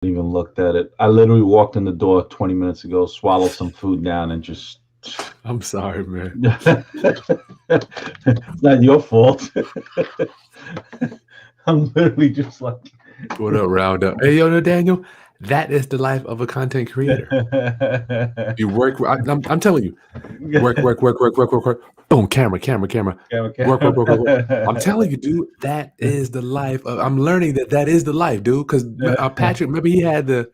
Even looked at it. I literally walked in the door 20 minutes ago, swallowed some food down, and just. I'm sorry, man. It's not your fault. I'm literally just like. What up, round up? Hey, yo, no, Daniel, that is the life of a content creator. You work. I'm telling you, work, work, work, work, work, work, work. Boom, camera, camera, camera. Work, work, work, work, work. I'm telling you, dude, that is the life. I'm learning that is the life, dude. Because Patrick, remember he had the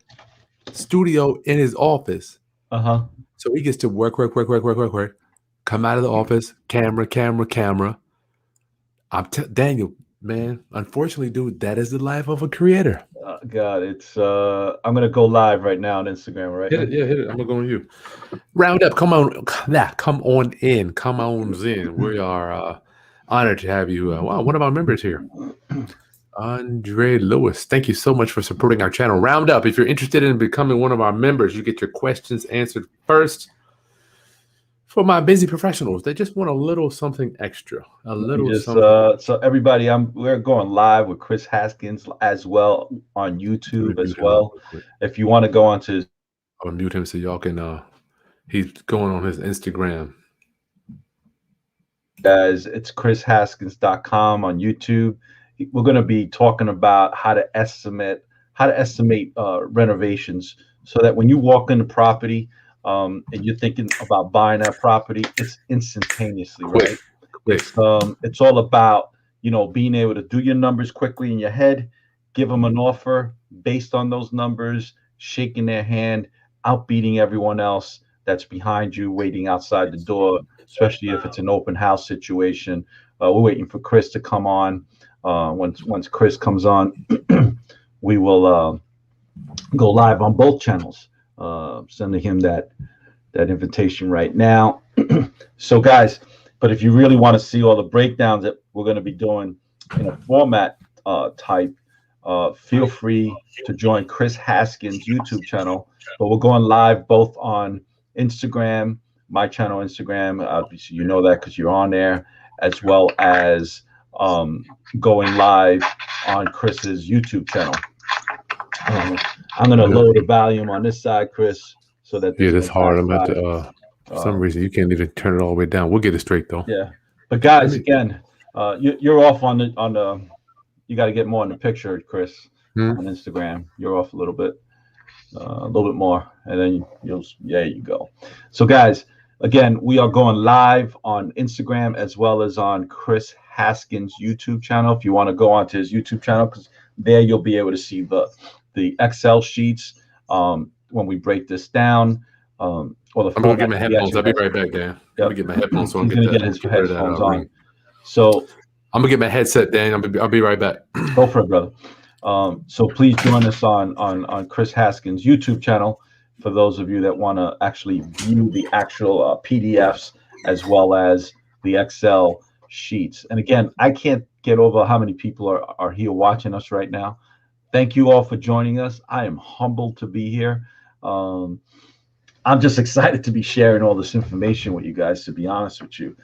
studio in his office. Uh-huh. So he gets to work, work, work, work, work, work, work. Come out of the office, camera, camera, camera. Daniel, man. Unfortunately, dude, that is the life of a creator. God, it's I'm gonna go live right now on Instagram, right? Hit it, yeah, hit it. I'm gonna go on you. Round up, come on, come on in, come on in. We are honored to have you. Wow, one of our members here, Andre Lewis. Thank you so much for supporting our channel. Round up, if you're interested in becoming one of our members, you get your questions answered first. For my busy professionals, they just want a little something extra, a little something. So everybody, we're going live with Chris Haskins as well on YouTube as well. If you want to go onto, I'll mute him so y'all can. He's going on his Instagram. Guys, it's krishaskins.com on YouTube. We're going to be talking about how to estimate renovations, so that when you walk in the property, and you're thinking about buying that property, it's instantaneously, right? It's all about, being able to do your numbers quickly in your head, give them an offer based on those numbers, shaking their hand, outbeating everyone else that's behind you, waiting outside the door, especially if it's an open house situation. We're waiting for Chris to come on. Once Chris comes on, we will go live on both channels. Sending him that invitation right now. So guys, but if you really want to see all the breakdowns that we're going to be doing in a format type, feel free to join Chris Haskins' YouTube channel. But we're going live both on Instagram, my channel Instagram, obviously you know that because you're on there, as well as going live on Chris's YouTube channel. I'm going to lower the volume on this side, Chris, so that that's hard. I'm at the for some reason you can't even turn it all the way down. We'll get it straight though. Yeah, but guys, again, you're off on the. You got to get more in the picture, Chris, on Instagram. You're off a little bit more, and then there you go. So guys, again, we are going live on Instagram as well as on Chris Haskins' YouTube channel. If you want to go onto his YouTube channel, because there you'll be able to see the Excel sheets when we break this down. I'm gonna get my headphones. I'll be right back, Dan. Let me get my headphones so I can get his headphones on. So I'm gonna get my headset, Dan. I'll be right back. Go for it, brother. So please join us on Chris Haskins' YouTube channel for those of you that want to actually view the actual PDFs as well as the Excel sheets. And again, I can't get over how many people are here watching us right now. Thank you all for joining us. I am humbled to be here. I'm just excited to be sharing all this information with you guys, to be honest with you.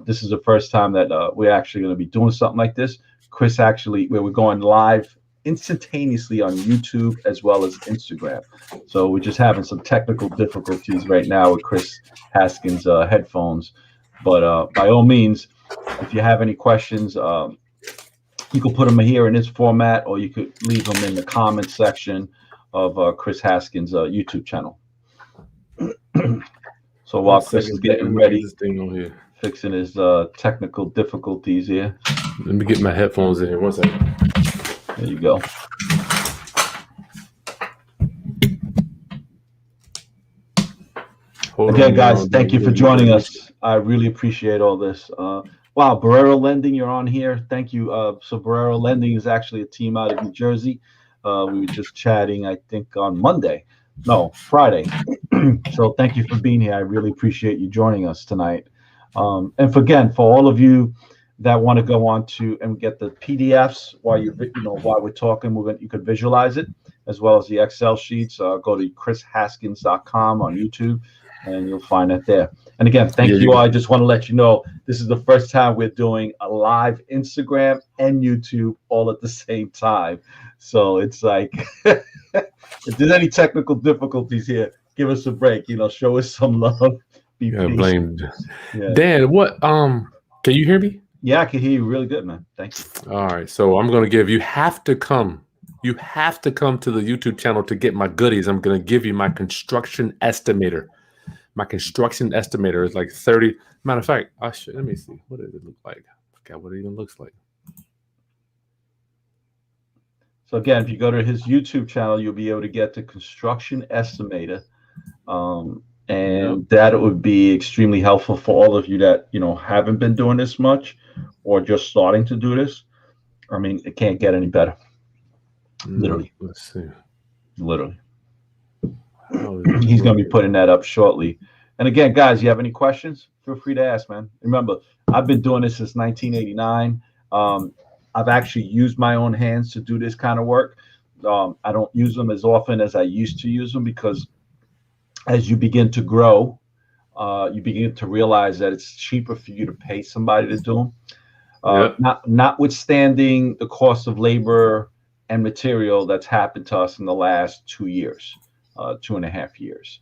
This is the first time that we're actually going to be doing something like this. Chris, where we're going live instantaneously on YouTube as well as Instagram. So we're just having some technical difficulties right now with Chris Haskins' headphones. But by all means, if you have any questions, you can put them here in this format, or you could leave them in the comment section of Chris Haskins' YouTube channel. So while Chris is getting ready, fixing his technical difficulties here. Let me get my headphones in here. 1 second. There you go. Again, guys, thank you for joining us. I really appreciate all this. Wow, Borrero Lending, you're on here. Thank you. So Borrero Lending is actually a team out of New Jersey. We were just chatting, I think, on Friday. So thank you for being here. I really appreciate you joining us tonight. And for all of you that want to go on to and get the PDFs while we're talking, you could visualize it as well as the Excel sheets. Go to krishaskins.com on YouTube, and you'll find it there. And again, thank you all. I just want to let you know this is the first time we're doing a live Instagram and YouTube all at the same time. So it's like If there's any technical difficulties here, give us a break. Show us some love. Be Yeah, patient. blamed. Yeah. Dan, what? Can you hear me? Yeah, I can hear you really good, man. Thank you. All right, so I'm gonna give you have to come. You have to come to the YouTube channel to get my goodies. I'm gonna give you my construction estimator. My construction estimator is like 30. Matter of fact, let me see. What does it look like? I forgot what it even looks like. So again, if you go to his YouTube channel, you'll be able to get the construction estimator. And that would be extremely helpful for all of you that haven't been doing this much or just starting to do this. I mean, it can't get any better. Literally. Let's see. Literally. He's going to be putting that up shortly. And again, guys, you have any questions? Feel free to ask, man. Remember, I've been doing this since 1989. I've actually used my own hands to do this kind of work. I don't use them as often as I used to use them because as you begin to grow, you begin to realize that it's cheaper for you to pay somebody to do them. Notwithstanding the cost of labor and material that's happened to us in the last 2 years, 2.5 years,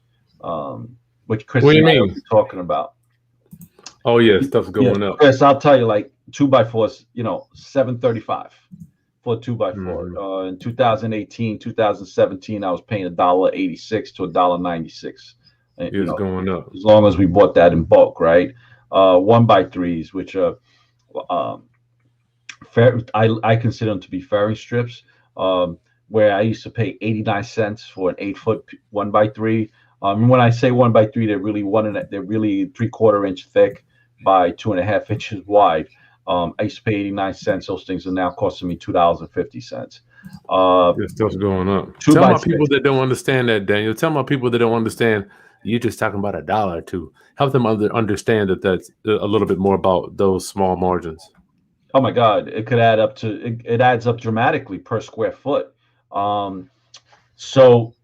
which Chris and I are talking about. Oh yeah, stuff's going up. Chris, I'll tell you, like 2x4s, $7.35 for a 2x4. In 2018, 2017, I was paying $1.86 to $1.96. It's going up as long as we bought that in bulk, right? 1x3s, which are I consider them to be fairing strips, where I used to pay 89 cents for an 8-foot 1x3. When I say 1x3, they're really 3/4 inch thick by 2.5 inches wide. I used to pay 89 cents. Those things are now costing me $2.50. This stuff's going up. Tell my people that don't understand that, Daniel. Tell my people that don't understand. You're just talking about $1 or $2. Help them understand that that's a little bit more about those small margins. Oh my God, it could add up to it adds up dramatically per square foot. So,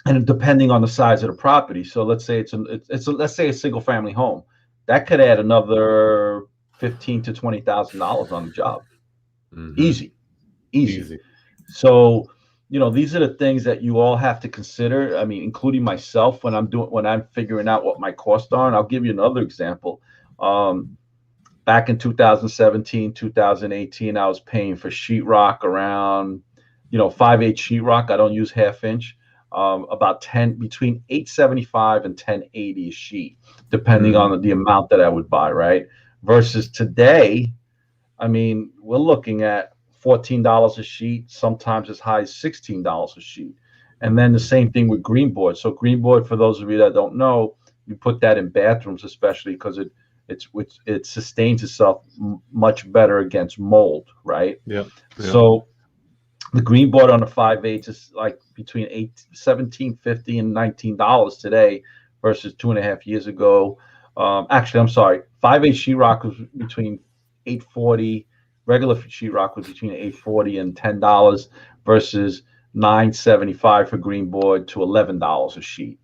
and depending on the size of the property. So let's say let's say a single family home, that could add another $15,000 to $20,000 on the job. Easy. So, these are the things that you all have to consider. I mean, including myself when I'm figuring out what my costs are. And I'll give you another example. Back in 2017, 2018, I was paying for sheetrock around, 5/8 sheetrock. I don't use 1/2 inch. About between $8.75 and $10.80 a sheet, depending on the amount that I would buy, right? Versus today, I mean, we're looking at $14 a sheet, sometimes as high as $16 a sheet. And then the same thing with green board. So green board, for those of you that don't know, you put that in bathrooms, especially because it sustains itself much better against mold, right? Yeah. So the green board on a 5/8 is like between $17.50 and $19 today versus 2.5 years ago. Actually, I'm sorry, 5/8 sheetrock was between $8.40. Regular sheetrock was between $8.40 and $10 versus $9.75 for green board to $11 a sheet.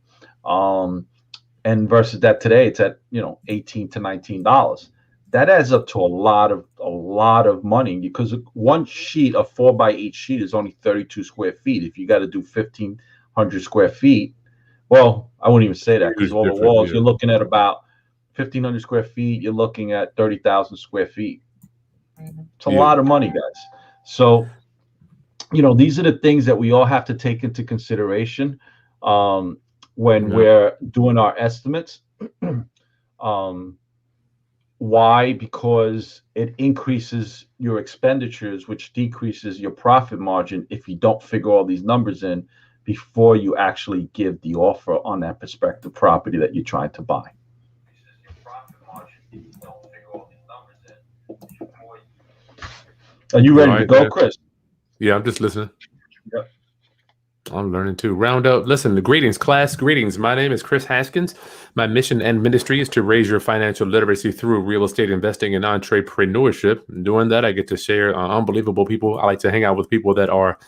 And versus that today, it's at $18 to $19. That adds up to a lot of money because one sheet, a 4x8 sheet, is only 32 square feet. If you got to do 1,500 square feet, well, I wouldn't even say that because all the walls, you're looking at about 1,500 square feet. You're looking at 30,000 square feet. It's a lot of money, guys. So, these are the things that we all have to take into consideration when we're doing our estimates. Why? Because it increases your expenditures, which decreases your profit margin if you don't figure all these numbers in before you actually give the offer on that prospective property that you're trying to buy. Are you ready to go, Chris? Yeah, I'm just listening. Yep. I'm learning too. Round up. Listen, greetings, class. Greetings. My name is Kris Haskins. My mission and ministry is to raise your financial literacy through real estate investing and entrepreneurship. And doing that, I get to share unbelievable people. I like to hang out with people that are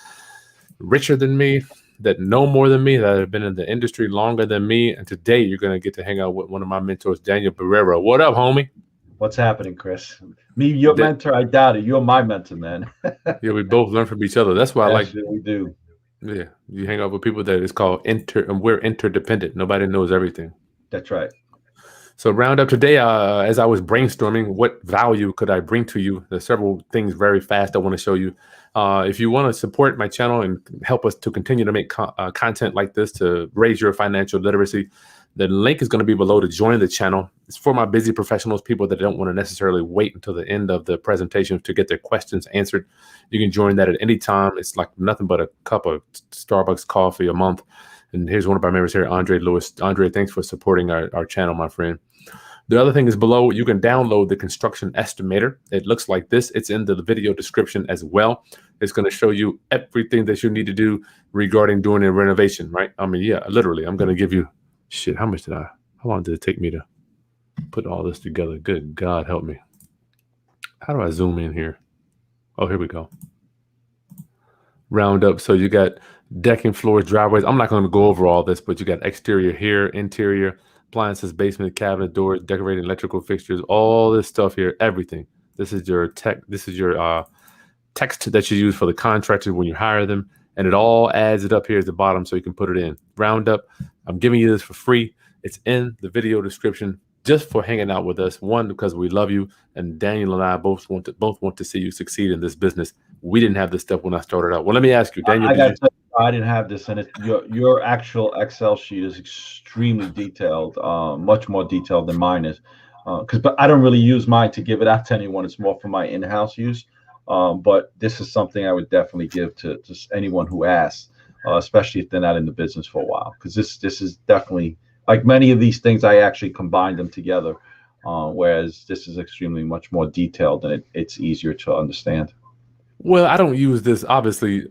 richer than me, that know more than me, that have been in the industry longer than me. And today, you're going to get to hang out with one of my mentors, Dan Borrero. What up, homie? What's happening, Chris? Me, your mentor? I doubt it. You're my mentor, man. Yeah, we both learn from each other. That's why I like. We do. Yeah, you hang out with people that is called we're interdependent. Nobody knows everything. That's right. So round up today, as I was brainstorming, what value could I bring to you? There's several things very fast I want to show you. If you want to support my channel and help us to continue to make content like this to raise your financial literacy, the link is going to be below to join the channel. It's for my busy professionals, people that don't want to necessarily wait until the end of the presentation to get their questions answered. You can join that at any time. It's like nothing but a cup of Starbucks coffee a month. And here's one of our members here, Andre Lewis. Andre, thanks for supporting our channel, my friend. The other thing is below, you can download the construction estimator. It looks like this. It's in the video description as well. It's going to show you everything that you need to do regarding doing a renovation, right? I mean, yeah, literally, I'm going to give you, shit, how long did it take me to put all this together? Good God, help me. How do I zoom in here? Oh, here we go. Round up. So you got decking, floors, driveways. I'm not going to go over all this, but you got exterior here, interior, appliances, basement, cabinet, doors, decorating, electrical fixtures, all this stuff here, everything. This is your text that you use for the contractors when you hire them. And it all adds it up here at the bottom so you can put it in. Round up. I'm giving you this for free. It's in the video description just for hanging out with us. One, because we love you. And Daniel and I both want to see you succeed in this business. We didn't have this stuff when I started out. Well, let me ask you, Daniel. I didn't have this, and your actual Excel sheet is extremely detailed, much more detailed than mine is. But I don't really use mine to give it out to anyone. It's more for my in-house use. But this is something I would definitely give to anyone who asks, especially if they're not in the business for a while, because this is definitely, like many of these things, I actually combined them together, whereas this is extremely much more detailed and it's easier to understand. Well, I don't use this, obviously.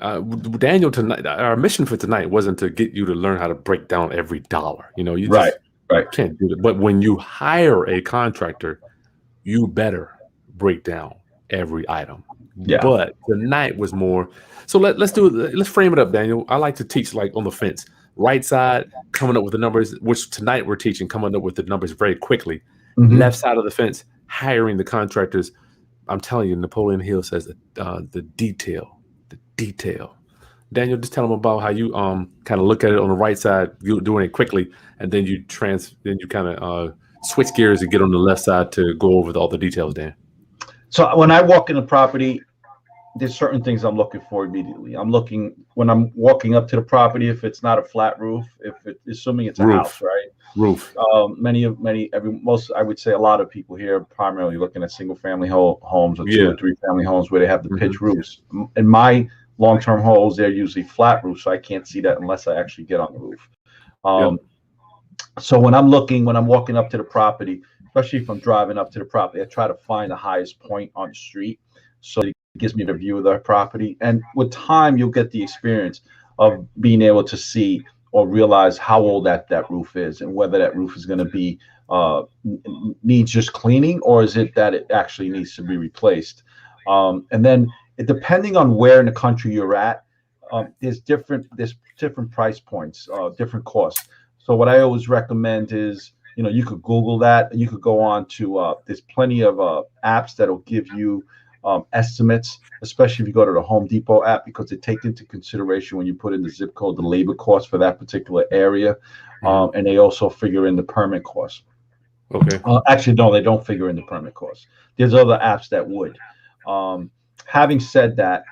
Daniel, tonight, our mission for tonight wasn't to get you to learn how to break down every dollar. You know, you just can't do it. But when you hire a contractor, you better break down every item. Yeah. But tonight was more. So let's frame it up, Daniel. I like to teach like on the fence. Right side, coming up with the numbers, which tonight we're teaching, coming up with the numbers very quickly. Mm-hmm. Left side of the fence, hiring the contractors. I'm telling you, Napoleon Hill says the detail. Daniel, just tell them about how you kind of look at it on the right side, you doing it quickly, and then you kind of switch gears and get on the left side to go over all the details, Dan. So when I walk in the property, there's certain things I'm looking for immediately. I'm looking when I'm walking up to the property, if it's not a flat roof, assuming it's a house, right? Roof. Most, I would say a lot of people here primarily looking at single family homes or 2 or 3 family homes where they have the pitch roofs. In my long-term homes, they're usually flat roofs, so I can't see that unless I actually get on the roof. So when I'm walking up to the property, especially if I'm driving up to the property, I try to find the highest point on the street so it gives me the view of the property. And with time, you'll get the experience of being able to see or realize how old that roof is and whether that roof is going to be needs just cleaning, or is it that it actually needs to be replaced. And then depending on where in the country you're at, there's different price points, different costs. So what I always recommend is, you could Google that. You could go on to there's plenty of apps that'll give you estimates, especially if you go to the Home Depot app, because they take into consideration when you put in the zip code, the labor cost for that particular area. And they also figure in the permit cost. Okay. Actually, no, they don't figure in the permit cost. There's other apps that would. Having said that,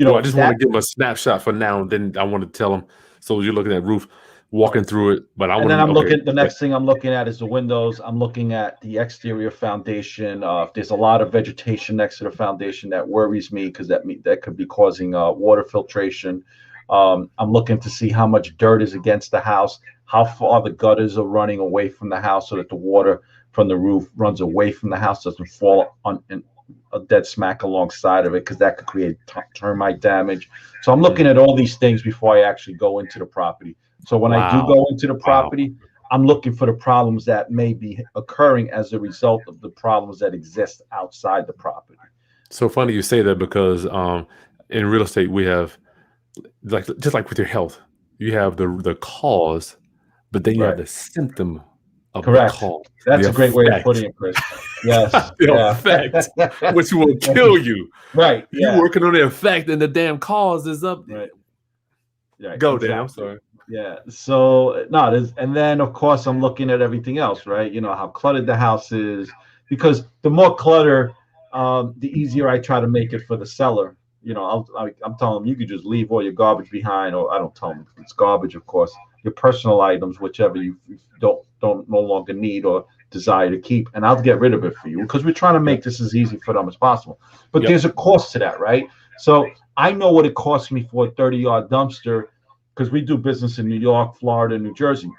I just want to give them a snapshot for now, and then I want to tell them. So you're looking at roof, walking through it, but the next thing I'm looking at is the windows. I'm looking at the exterior foundation. If there's a lot of vegetation next to the foundation, that worries me because that could be causing water filtration. I'm looking to see how much dirt is against the house, how far the gutters are running away from the house so that the water from the roof runs away from the house, doesn't fall on a dead smack alongside of it, because that could create termite damage. So I'm looking at all these things before I actually go into the property. So when I do go into the property, I'm looking for the problems that may be occurring as a result of the problems that exist outside the property. So funny you say that, because in real estate we have, just like with your health, you have the cause, but then you have the symptom of the cause. That's a great way of putting it, Chris. Yes. The effect, which will kill you. Right. You're working on the effect, and the damn cause is up. Right. Right, Go, Dan. I'm exactly. sorry. Yeah. So no, and then of course I'm looking at everything else, right? You know how cluttered the house is, because the more clutter, the easier I try to make it for the seller. You know, I'm telling them you could just leave all your garbage behind, or I don't tell them it's garbage, of course. Your personal items, whichever you don't no longer need or desire to keep, and I'll get rid of it for you because we're trying to Yep. make this as easy for them as possible. But Yep. there's a cost to that, right? So I know what it costs me for a 30-yard dumpster because we do business in New York, Florida, New Jersey.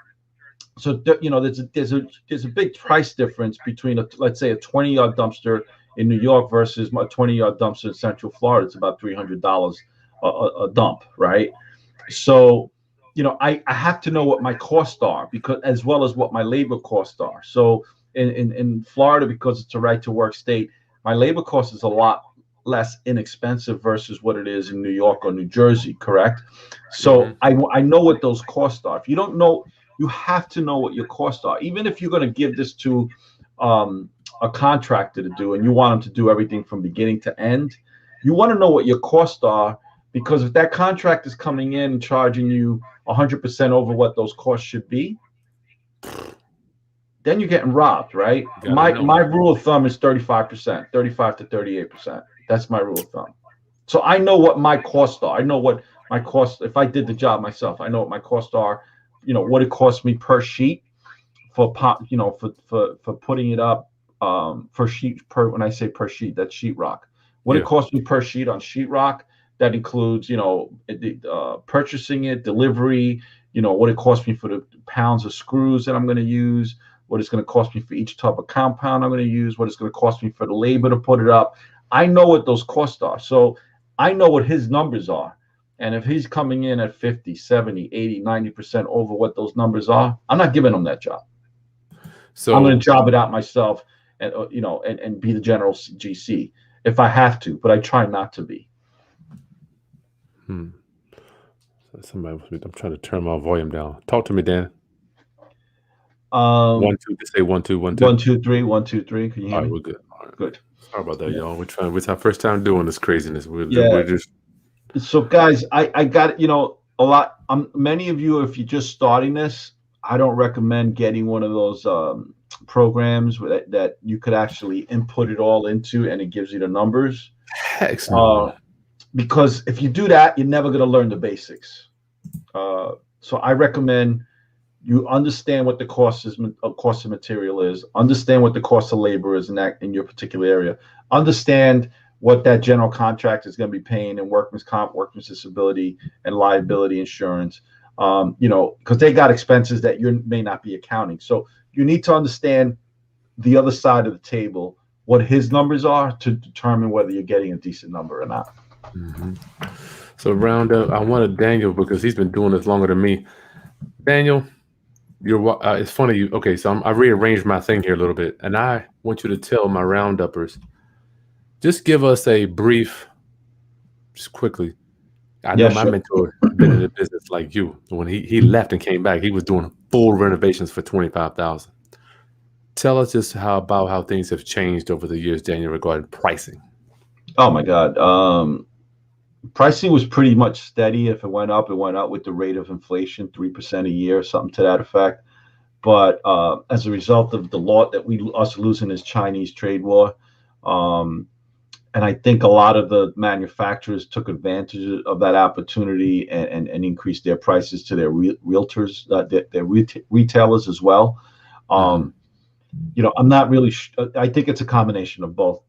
So you know, there's a big price difference between let's say a 20-yard dumpster in New York versus my 20-yard dumpster in Central Florida. It's about $300 a dump, right? So, you know, I have to know what my costs are because as well as what my labor costs are. So in Florida, because it's a right to work state, my labor cost is a lot less inexpensive versus what it is in New York or New Jersey, correct? Mm-hmm. So I know what those costs are. If you don't know, you have to know what your costs are. Even if you're going to give this to a contractor to do and you want them to do everything from beginning to end, you want to know what your costs are, because if that contract is coming in and charging you 100% over what those costs should be, then you're getting robbed, right? Gotta know. My rule of thumb is 35%, 35 to 38%. That's my rule of thumb. So I know what my costs are. I know what my costs, if I did the job myself, I know what my costs are, you know, what it costs me per sheet for you know, for putting it up, per sheet, when I say per sheet, that's sheetrock. What it Yeah. costs me per sheet on sheetrock, that includes, you know, purchasing it, delivery, you know, what it costs me for the pounds of screws that I'm going to use, what it's going to cost me for each type of compound I'm going to use, what it's going to cost me for the labor to put it up. I know what those costs are. So I know what his numbers are. And if he's coming in at 50, 70, 80, 90% over what those numbers are, I'm not giving him that job. I'm going So to job it out myself and, you know, and be the general GC if I have to, but I try not to be. somebody, I'm trying to turn my volume down. Talk to me, Dan. Um, 1, 2. Just say 1, 2, 1, 2. 1, 2, 3, 1, 2, 3. Can you hear All right, me? we're good. All right. Good. Sorry about that, Yeah. y'all. We're trying. It's our first time doing this craziness. Yeah. We're just. So guys, I got, you know, a lot. Many of you, if you're just starting this, I don't recommend getting one of those programs that you could actually input it all into and it gives you the numbers. Heck no. Because if you do that, you're never going to learn the basics. So I recommend you understand what the cost of material is, understand what the cost of labor is in your particular area, understand what that general contract is going to be paying in workman's comp, workman's disability, and liability insurance. You know, because they got expenses that you may not be accounting. So you need to understand the other side of the table, what his numbers are, to determine whether you're getting a decent number or not. Mm-hmm. So round up, I wanted Daniel because he's been doing this longer than me. Daniel, it's funny. Okay, so I rearranged my thing here a little bit, and I want you to tell my rounduppers, just give us a brief, just quickly. I know my mentor been in the business like you. When he left and came back, he was doing full renovations for 25,000. Tell us just how things have changed over the years, Daniel, regarding pricing. Oh my God. Pricing was pretty much steady. If it went up with the rate of inflation, 3% a year, something to that effect. But as a result of the law that us losing this Chinese trade war, and I think a lot of the manufacturers took advantage of that opportunity and increased their prices to their realtors, their retailers as well. You know, I'm not really. I think it's a combination of both.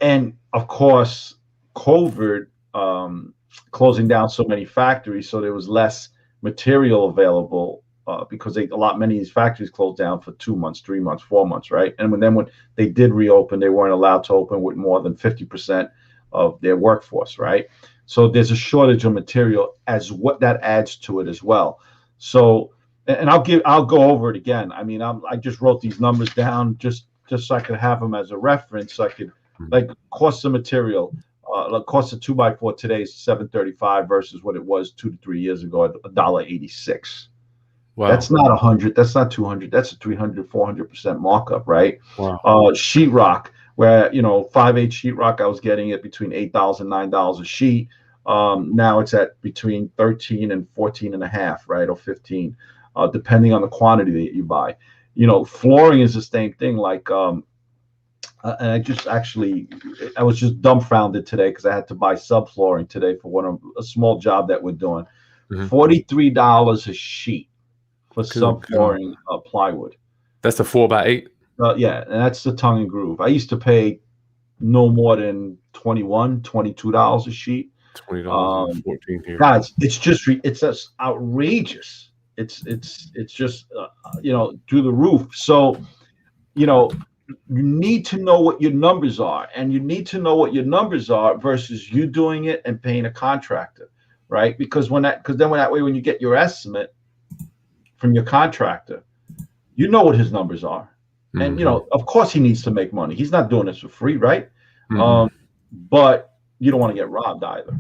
And of course, COVID closing down so many factories, so there was less material available because many of these factories closed down for 2 months, 3 months, 4 months, right? And when they did reopen, they weren't allowed to open with more than 50% of their workforce, right? So there's a shortage of material, as what that adds to it as well. So, and I'll go over it again. I mean, I just wrote these numbers down just so I could have them as a reference. So I could, like, cost of material. The cost of 2x4 today is $735 versus what it was 2 to 3 years ago at $1.86. Wow. That's not 100. That's not 200. That's a 300, 400% markup, right? Wow. Sheetrock, where, you know, 5/8 sheetrock, I was getting it between $8 and $9 a sheet. Now it's at between 13 and 14 and a half, right, or 15, depending on the quantity that you buy. Flooring is the same thing. Like, and I was just dumbfounded today because I had to buy subflooring today for a small job that we're doing. $43 a sheet for subflooring plywood. That's a 4x8. Yeah, and that's the tongue and groove. I used to pay no more than $22 a sheet. $20, 14 here. Guys, it's just outrageous. It's just through the roof. So you need to know what your numbers are, and you need to know what your numbers are versus you doing it and paying a contractor, right? Because that way when you get your estimate from your contractor, you know what his numbers are. And of course he needs to make money. He's not doing this for free, right? But you don't want to get robbed either.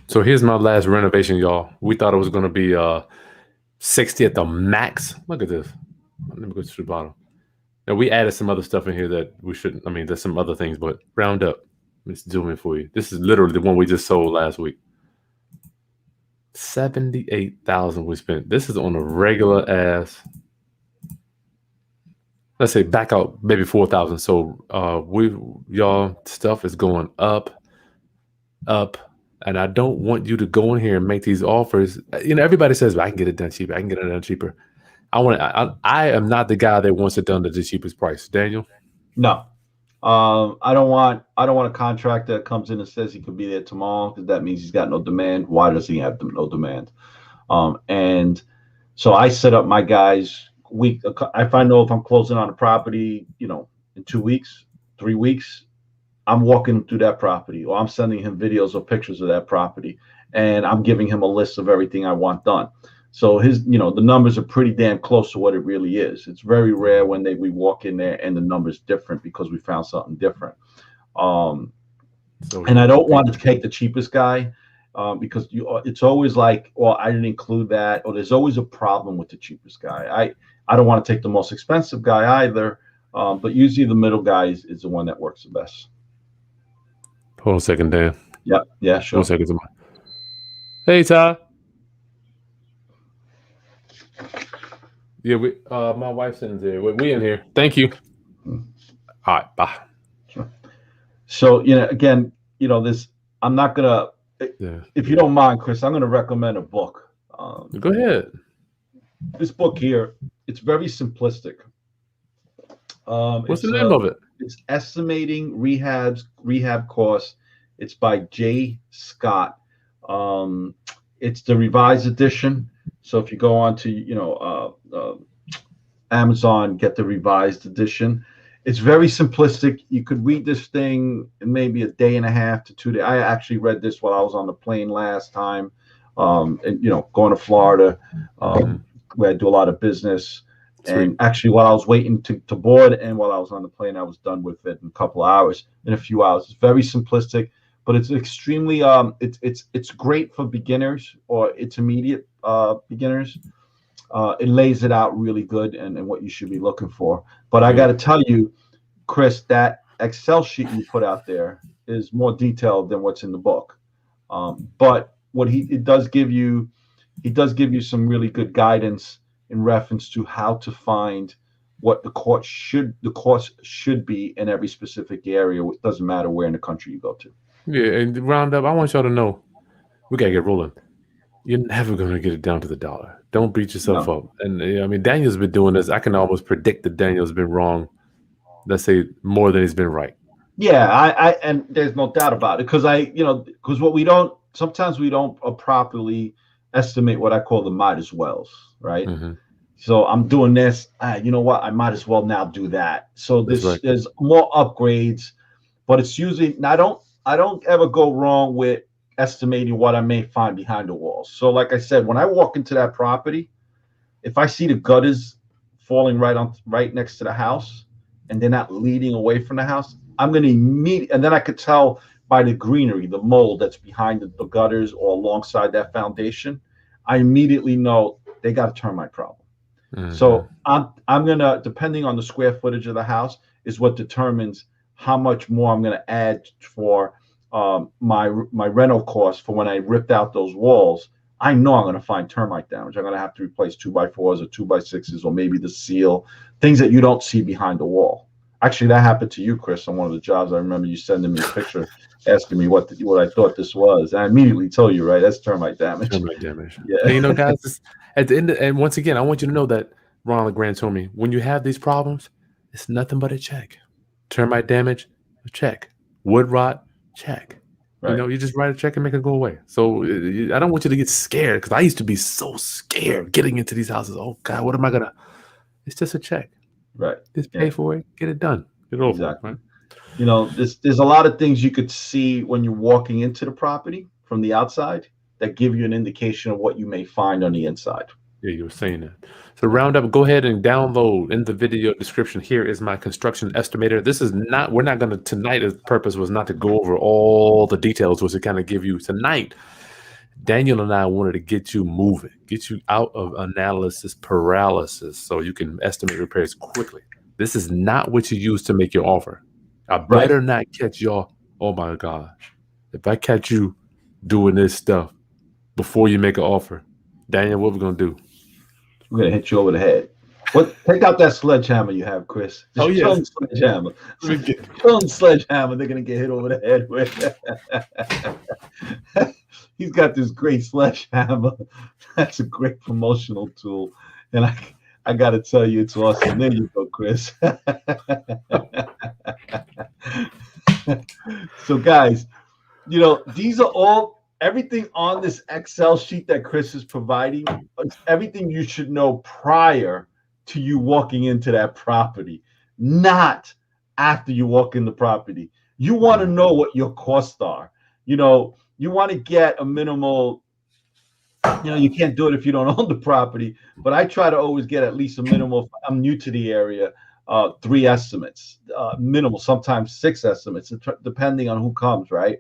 So here's my last renovation, y'all. We thought it was going to be 60 at the max. Look at this. Let me go to the bottom. Now we added some other stuff in here that we shouldn't. I mean, there's some other things, but round up. Let's zoom in for you. This is literally the one we just sold last week. 78,000 we spent. This is on a regular ass. Let's say back out maybe 4,000. So y'all stuff is going up, and I don't want you to go in here and make these offers. Everybody says, well, I can get it done cheaper. I can get it done cheaper. I am not the guy that wants it done at the cheapest price. Daniel? No. I don't want a contractor that comes in and says he could be there tomorrow, because that means he's got no demand. Why does he have no demand? And so I set up my guys if I know if I'm closing on a property, in 2 weeks, 3 weeks, I'm walking through that property, or I'm sending him videos or pictures of that property, and I'm giving him a list of everything I want done. So the numbers are pretty damn close to what it really is. It's very rare when we walk in there and the number's different because we found something different. And I don't want to take the cheapest guy, because it's always like, well, I didn't include that, or there's always a problem with the cheapest guy. I don't want to take the most expensive guy either, but usually the middle guy is the one that works the best. Hold on a second, Dan. Yeah, sure. 1 second. Hey, Ty. Yeah, my wife's in there. We in here. Thank you. All right, bye. Sure. So, again, this, I'm not gonna, if you don't mind, Chris, I'm gonna recommend a book. Go ahead. This book here, it's very simplistic. What's the name of it? It's Estimating Rehab Costs. It's by J. Scott. It's the revised edition. So if you go on to Amazon, get the revised edition. It's very simplistic. You could read this thing in maybe a day and a half to 2 days. I actually read this while I was on the plane last time, and going to Florida, where I do a lot of business. Sweet. And actually, while I was waiting to board and while I was on the plane, I was done with it in a few hours. It's very simplistic, but it's extremely it's great for beginners or intermediate beginners. It lays it out really good and what you should be looking for. But I got to tell you, Chris, that Excel sheet you put out there is more detailed than what's in the book. But he does give you some really good guidance in reference to how to find what the cost should be in every specific area. It doesn't matter where in the country you go to. Yeah, and round up, I want y'all to know, we gotta get rolling. You're never gonna get it down to the dollar. Don't beat yourself up. And I mean, Daniel's been doing this. I can almost predict that Daniel's been wrong, let's say, more than he's been right. Yeah, I and there's no doubt about it, because sometimes we don't properly estimate what I call the might as wells, right? Mm-hmm. So I'm doing this, you know what? I might as well now do that. So there's more upgrades, but it's usually, I don't ever go wrong with estimating what I may find behind the walls. So like I said, when I walk into that property, if I see the gutters falling right next to the house and they're not leading away from the house, I'm going to immediately, and then I could tell by the greenery, the mold that's behind the gutters or alongside that foundation, I immediately know they got to turn my problem. Mm-hmm. So I'm going to, depending on the square footage of the house, is what determines how much more I'm going to add for my rental cost for when I ripped out those walls, I know I'm going to find termite damage. I'm going to have to replace 2x4s or 2x6s, or maybe the seal, things that you don't see behind the wall. Actually, that happened to you, Chris, on one of the jobs. I remember you sending me a picture asking me what I thought this was. And I immediately told you, right, that's termite damage. Termite damage. Yeah. And, you know, guys, at the end, and once again, I want you to know that Ronald Grant told me, when you have these problems, it's nothing but a check. Termite damage, a check. Wood rot, check. Right. You know, you just write a check and make it go away. So I don't want you to get scared, because I used to be so scared getting into these houses. Oh God, what am I gonna? It's just a check. Right. Just pay for it, get it done, get it over. Exactly. Right? You know, there's a lot of things you could see when you're walking into the property from the outside that give you an indication of what you may find on the inside. Yeah, you were saying that. So Roundup, go ahead and download in the video description. Here is my construction estimator. This is not, we're not going to, tonight's purpose was not to go over all the details, was to kind of give you tonight. Daniel and I wanted to get you moving, get you out of analysis paralysis so you can estimate repairs quickly. This is not what you use to make your offer. I better not catch y'all. Oh my gosh. If I catch you doing this stuff before you make an offer, Daniel, what we're going to do? We're going to hit you over the head. Take out that sledgehammer you have, Chris. Just show them sledgehammer. Show them sledgehammer. They're going to get hit over the head with. He's got this great sledgehammer. That's a great promotional tool. And I got to tell you, it's awesome. There you go, Chris. So, guys, you know, these are all, everything on this Excel sheet that Chris is providing, everything you should know prior to you walking into that property, not after you walk in the property. You want to know what your costs are. You know, you want to get a minimal, you know, you can't do it if you don't own the property, but I try to always get at least a minimal, if I'm new to the area, 3 estimates, minimal, sometimes 6 estimates, depending on who comes, right?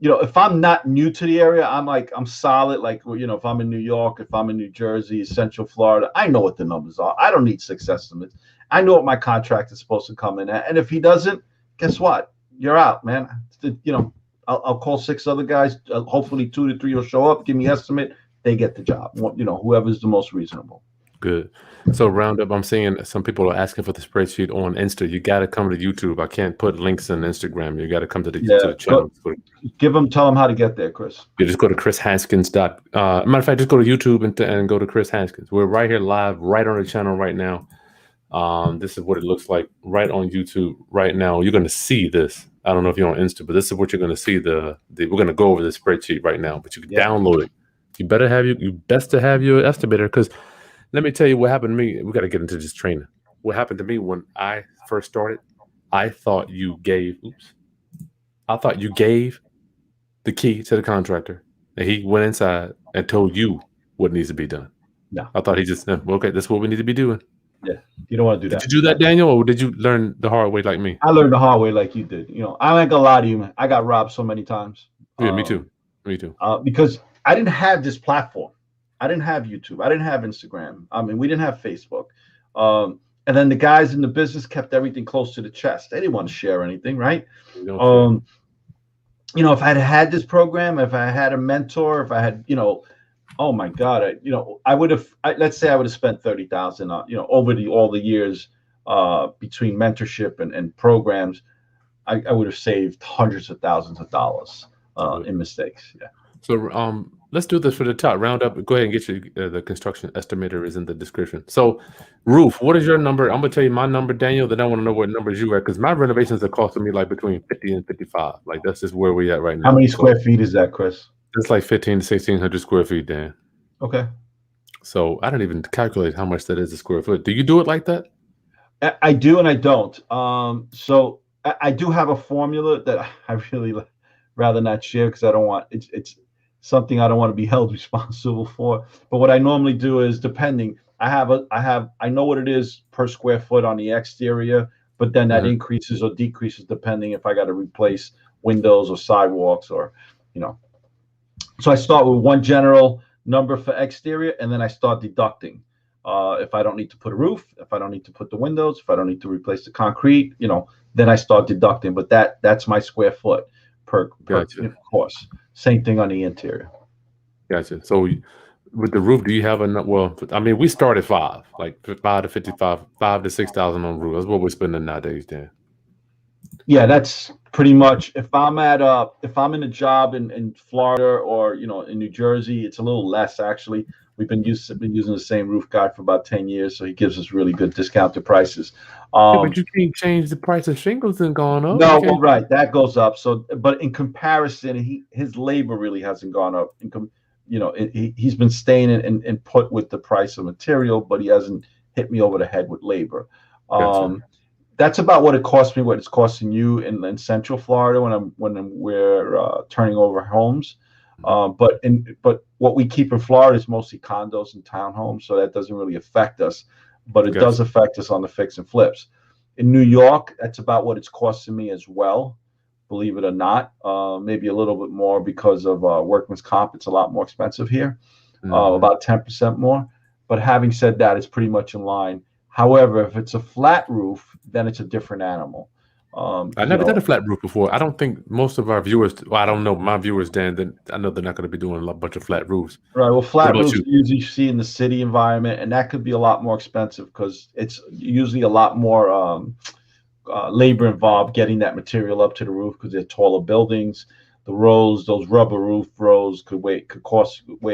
You know, if I'm not new to the area, I'm solid. Like, you know, if I'm in New York, if I'm in New Jersey, Central Florida, I know what the numbers are. I don't need 6 estimates. I know what my contract is supposed to come in at. And if he doesn't, guess what? You're out, man. You know, I'll call 6 other guys. Hopefully 2 to 3 will show up, give me an estimate. They get the job. You know, whoever's the most reasonable. Good. So Roundup, I'm seeing some people are asking for the spreadsheet on Insta. You got to come to YouTube. I can't put links on Instagram. You got to come to the channel. Tell them how to get there, Chris. You just go to krishaskins. Matter of fact, just go to YouTube and go to Chris Haskins. We're right here live, right on the channel right now. This is what it looks like right on YouTube right now. You're going to see this. I don't know if you're on Insta, but this is what you're going to see. We're going to go over the spreadsheet right now, but you can download it. You best to have your estimator, because let me tell you what happened to me. We got to get into this training. What happened to me when I first started, I thought you gave the key to the contractor, and he went inside and told you what needs to be done. No. I thought he just said, well, okay, that's what we need to be doing. Yeah. You don't want to do that. Did you do that, Daniel, or did you learn the hard way like me? I learned the hard way like you did. You know, I ain't gonna lie to you, man. I got robbed so many times. Yeah, me too. Because I didn't have this platform. I didn't have YouTube. I didn't have Instagram. I mean, we didn't have Facebook. And then the guys in the business kept everything close to the chest. They didn't want to share anything, right? You know, if I had this program, if I had a mentor, if I had, you know, oh my God, I would have. Let's say I would have spent $30,000, you know, over all the years between mentorship and programs. I would have saved hundreds of thousands of dollars in mistakes. Yeah. So let's do this for the top. Roundup. Go ahead and get you the construction estimator is in the description. So roof, what is your number? I'm gonna tell you my number, Daniel. Then I want to know what numbers you at, because my renovations are costing me like between 50 and 55. Like that's just where we at right now. How many square feet is that, Chris? It's like 1,500 to 1,600 square feet, Dan. Okay. So I don't even calculate how much that is a square foot. Do you do it like that? I do and I don't. So I do have a formula that I really rather not share, because I don't want it's something I don't want to be held responsible for. But what I normally do is, depending, I know what it is per square foot on the exterior, but then that increases or decreases depending if I got to replace windows or sidewalks, or, you know. So I start with one general number for exterior, and then I start deducting. If I don't need to put a roof, if I don't need to put the windows, if I don't need to replace the concrete, you know, then I start deducting. But that's my square foot. per Gotcha. course. Same thing on the interior. Gotcha. So with the roof, do you have enough? Well, I mean, we start at like 5 to 55, 5 to 6,000 on roof. That's what we're spending nowadays, Dan. Yeah, that's pretty much if I'm in a job in Florida or in New Jersey, it's a little less actually. Been using the same roof guy for about 10 years, so he gives us really good discounted prices. Yeah, but you can't change the price of shingles and gone up. You No, can't. well, right, that goes up. So, but in comparison, his labor really hasn't gone up. He's been staying in put with the price of material, but he hasn't hit me over the head with labor. Gotcha. That's about what it cost me. What it's costing you in Central Florida we're turning over homes. But what we keep in Florida is mostly condos and townhomes, so that doesn't really affect us. But it does affect us on the fix and flips. In New York, that's about what it's costing me as well, believe it or not. Maybe a little bit more because of workman's comp. It's a lot more expensive here, about 10% more. But having said that, it's pretty much in line. However, if it's a flat roof, then it's a different animal. I never did a flat roof before. I don't think most of our viewers, well, I don't know my viewers, Dan, I know they're not going to be doing a bunch of flat roofs. Right. Well, flat roofs you? you usually see in the city environment, and that could be a lot more expensive because it's usually a lot more labor involved getting that material up to the roof because they're taller buildings. The rows, those rubber roof rows could weigh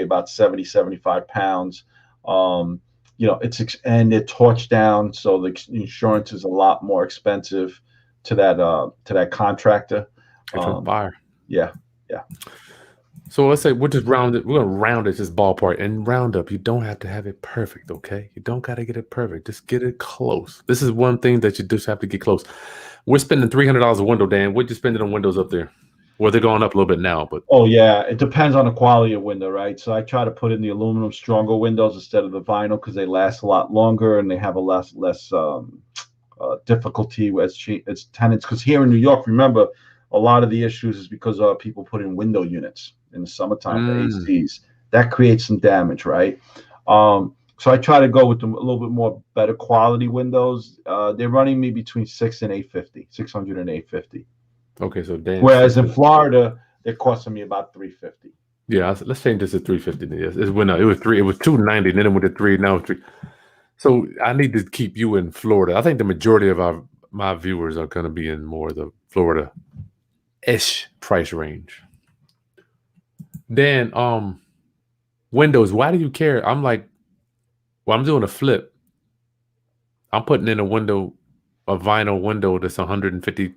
about 70-75 pounds. And they're torched down, so the insurance is a lot more expensive to that contractor. Fire. Yeah. So let's say we're just round it. We're gonna round it, just ballpark and round up. You don't have to have it perfect, okay? You don't got to get it perfect. Just get it close. This is one thing that you just have to get close. We're spending $300 a window, Dan. What'd you spend it on windows up there? Well, they're going up a little bit now, but yeah, it depends on the quality of window, right? So I try to put in the aluminum stronger windows instead of the vinyl because they last a lot longer and they have a less difficulty as tenants. Because here in New York, remember, a lot of the issues is because people put in window units in the summertime, the ACs. That creates some damage, right? So I try to go with a little bit more better quality windows. They're running me between $600 and $850. Okay, so Dan. Whereas in Florida, they're costing me about $350. Yeah, let's change this to $350. Yes, it went up. It was $290, and then it went to $3. Now it's $3. So I need to keep you in Florida. I think the majority of my viewers are going to be in more of the Florida-ish price range. Dan, windows. Why do you care? I'm like, well, I'm doing a flip. I'm putting in a vinyl window that's $150,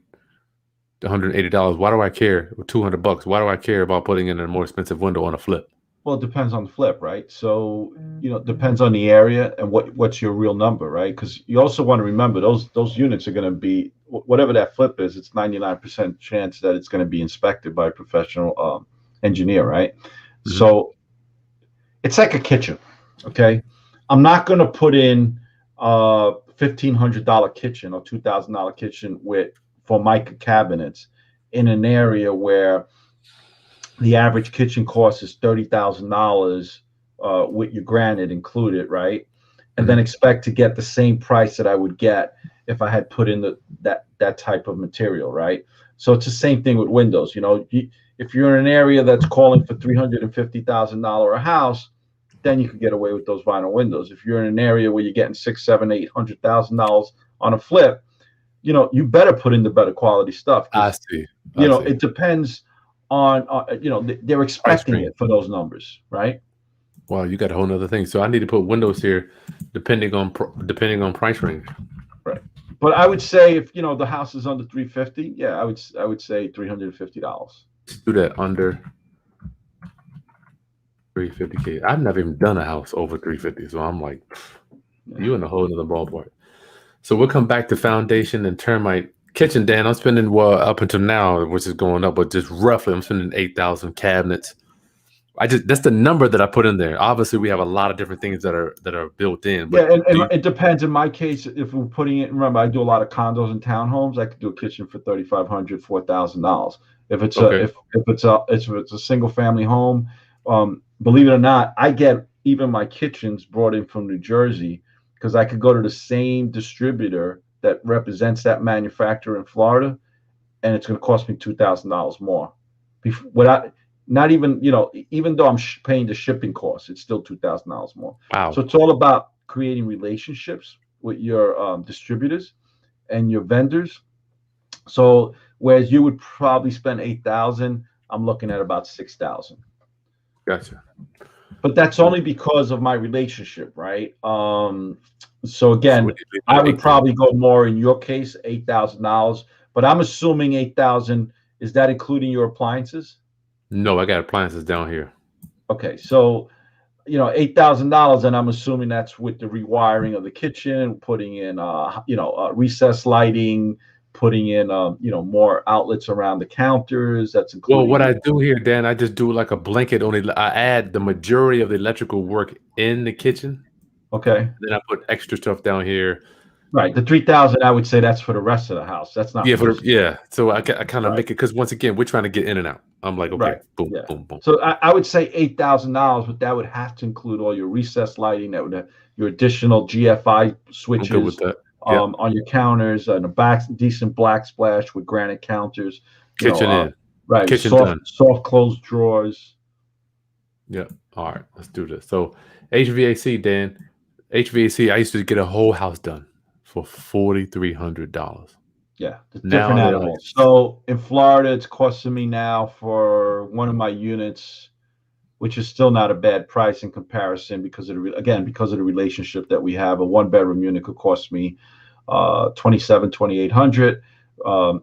$180. Why do I care? $200. Why do I care about putting in a more expensive window on a flip? Well, it depends on the flip, right? So, it depends on the area and what's your real number, right? Because you also want to remember those units are going to be, whatever that flip is, it's 99% chance that it's going to be inspected by a professional engineer, right? So it's like a kitchen, okay? I'm not going to put in a $1,500 kitchen or $2,000 kitchen with Formica cabinets in an area where the average kitchen cost is $30,000 with your granite included, right? And then expect to get the same price that I would get if I had put in that type of material, right? So it's the same thing with windows. If you're in an area that's calling for $350,000 a house, then you could get away with those vinyl windows. If you're in an area where you're getting $600,000, $700,000, $800,000 on a flip, you better put in the better quality stuff. I see. It depends on they're expecting it for those numbers, right? Wow, you got a whole nother thing. So I need to put windows here, depending on price range. Right. But I would say if the house is under $350, yeah, I would say $350. Let's do that under $350K. I've never even done a house over $350, so I'm like, you in a whole other ballpark. So we'll come back to foundation and termite. Kitchen, Dan, I'm spending up until now, which is going up, but just roughly, I'm spending 8,000 cabinets. That's the number that I put in there. Obviously, we have a lot of different things that are built in. But and it depends. In my case, if we're putting it, remember, I do a lot of condos and townhomes. I could do a kitchen for $3,500, $4,000. If it's a single family home, believe it or not, I get even my kitchens brought in from New Jersey because I could go to the same distributor that represents that manufacturer in Florida, and it's going to cost me $2,000 more Without not even even though I'm paying the shipping costs, it's still $2,000 more. So Wow. it's all about creating relationships with your distributors and your vendors. So whereas you would probably spend 8,000, I'm looking at about 6,000. Gotcha. But that's only because of my relationship, right? So So what again, do you I leave it would at 8,000? probably go more in your case, $8,000. But I'm assuming 8,000, is that including your appliances? No, I got appliances down here. Okay, so $8,000, and I'm assuming that's with the rewiring of the kitchen, putting in recessed lighting, putting in more outlets around the counters. That's Well, what including. I do here, Dan, I just do like a blanket on it. I add the majority of the electrical work in the kitchen. Okay, Then I put extra stuff down here. right. The 3,000, I would say that's for the rest of the house. That's not Yeah, for this. so I kind of Right. make it because once again, we're trying to get in and out. I'm like, okay, Right. boom, Yeah. boom, boom. So I would say $8,000, but that would have to include all your recessed lighting, that would have your additional GFI I'm good with switches that. Yeah, on your counters, and a decent black splash with granite counters. kitchen in, Right. kitchen done. Soft closed drawers. Yeah. All right, let's do this. So HVAC, Dan, HVAC. I used to get a whole house done for $4,300. Yeah, the different Now they're like, animals. So in Florida, it's costing me now for one of my units, which is still not a bad price in comparison because because of the relationship that we have. A one-bedroom unit could cost me 2,800.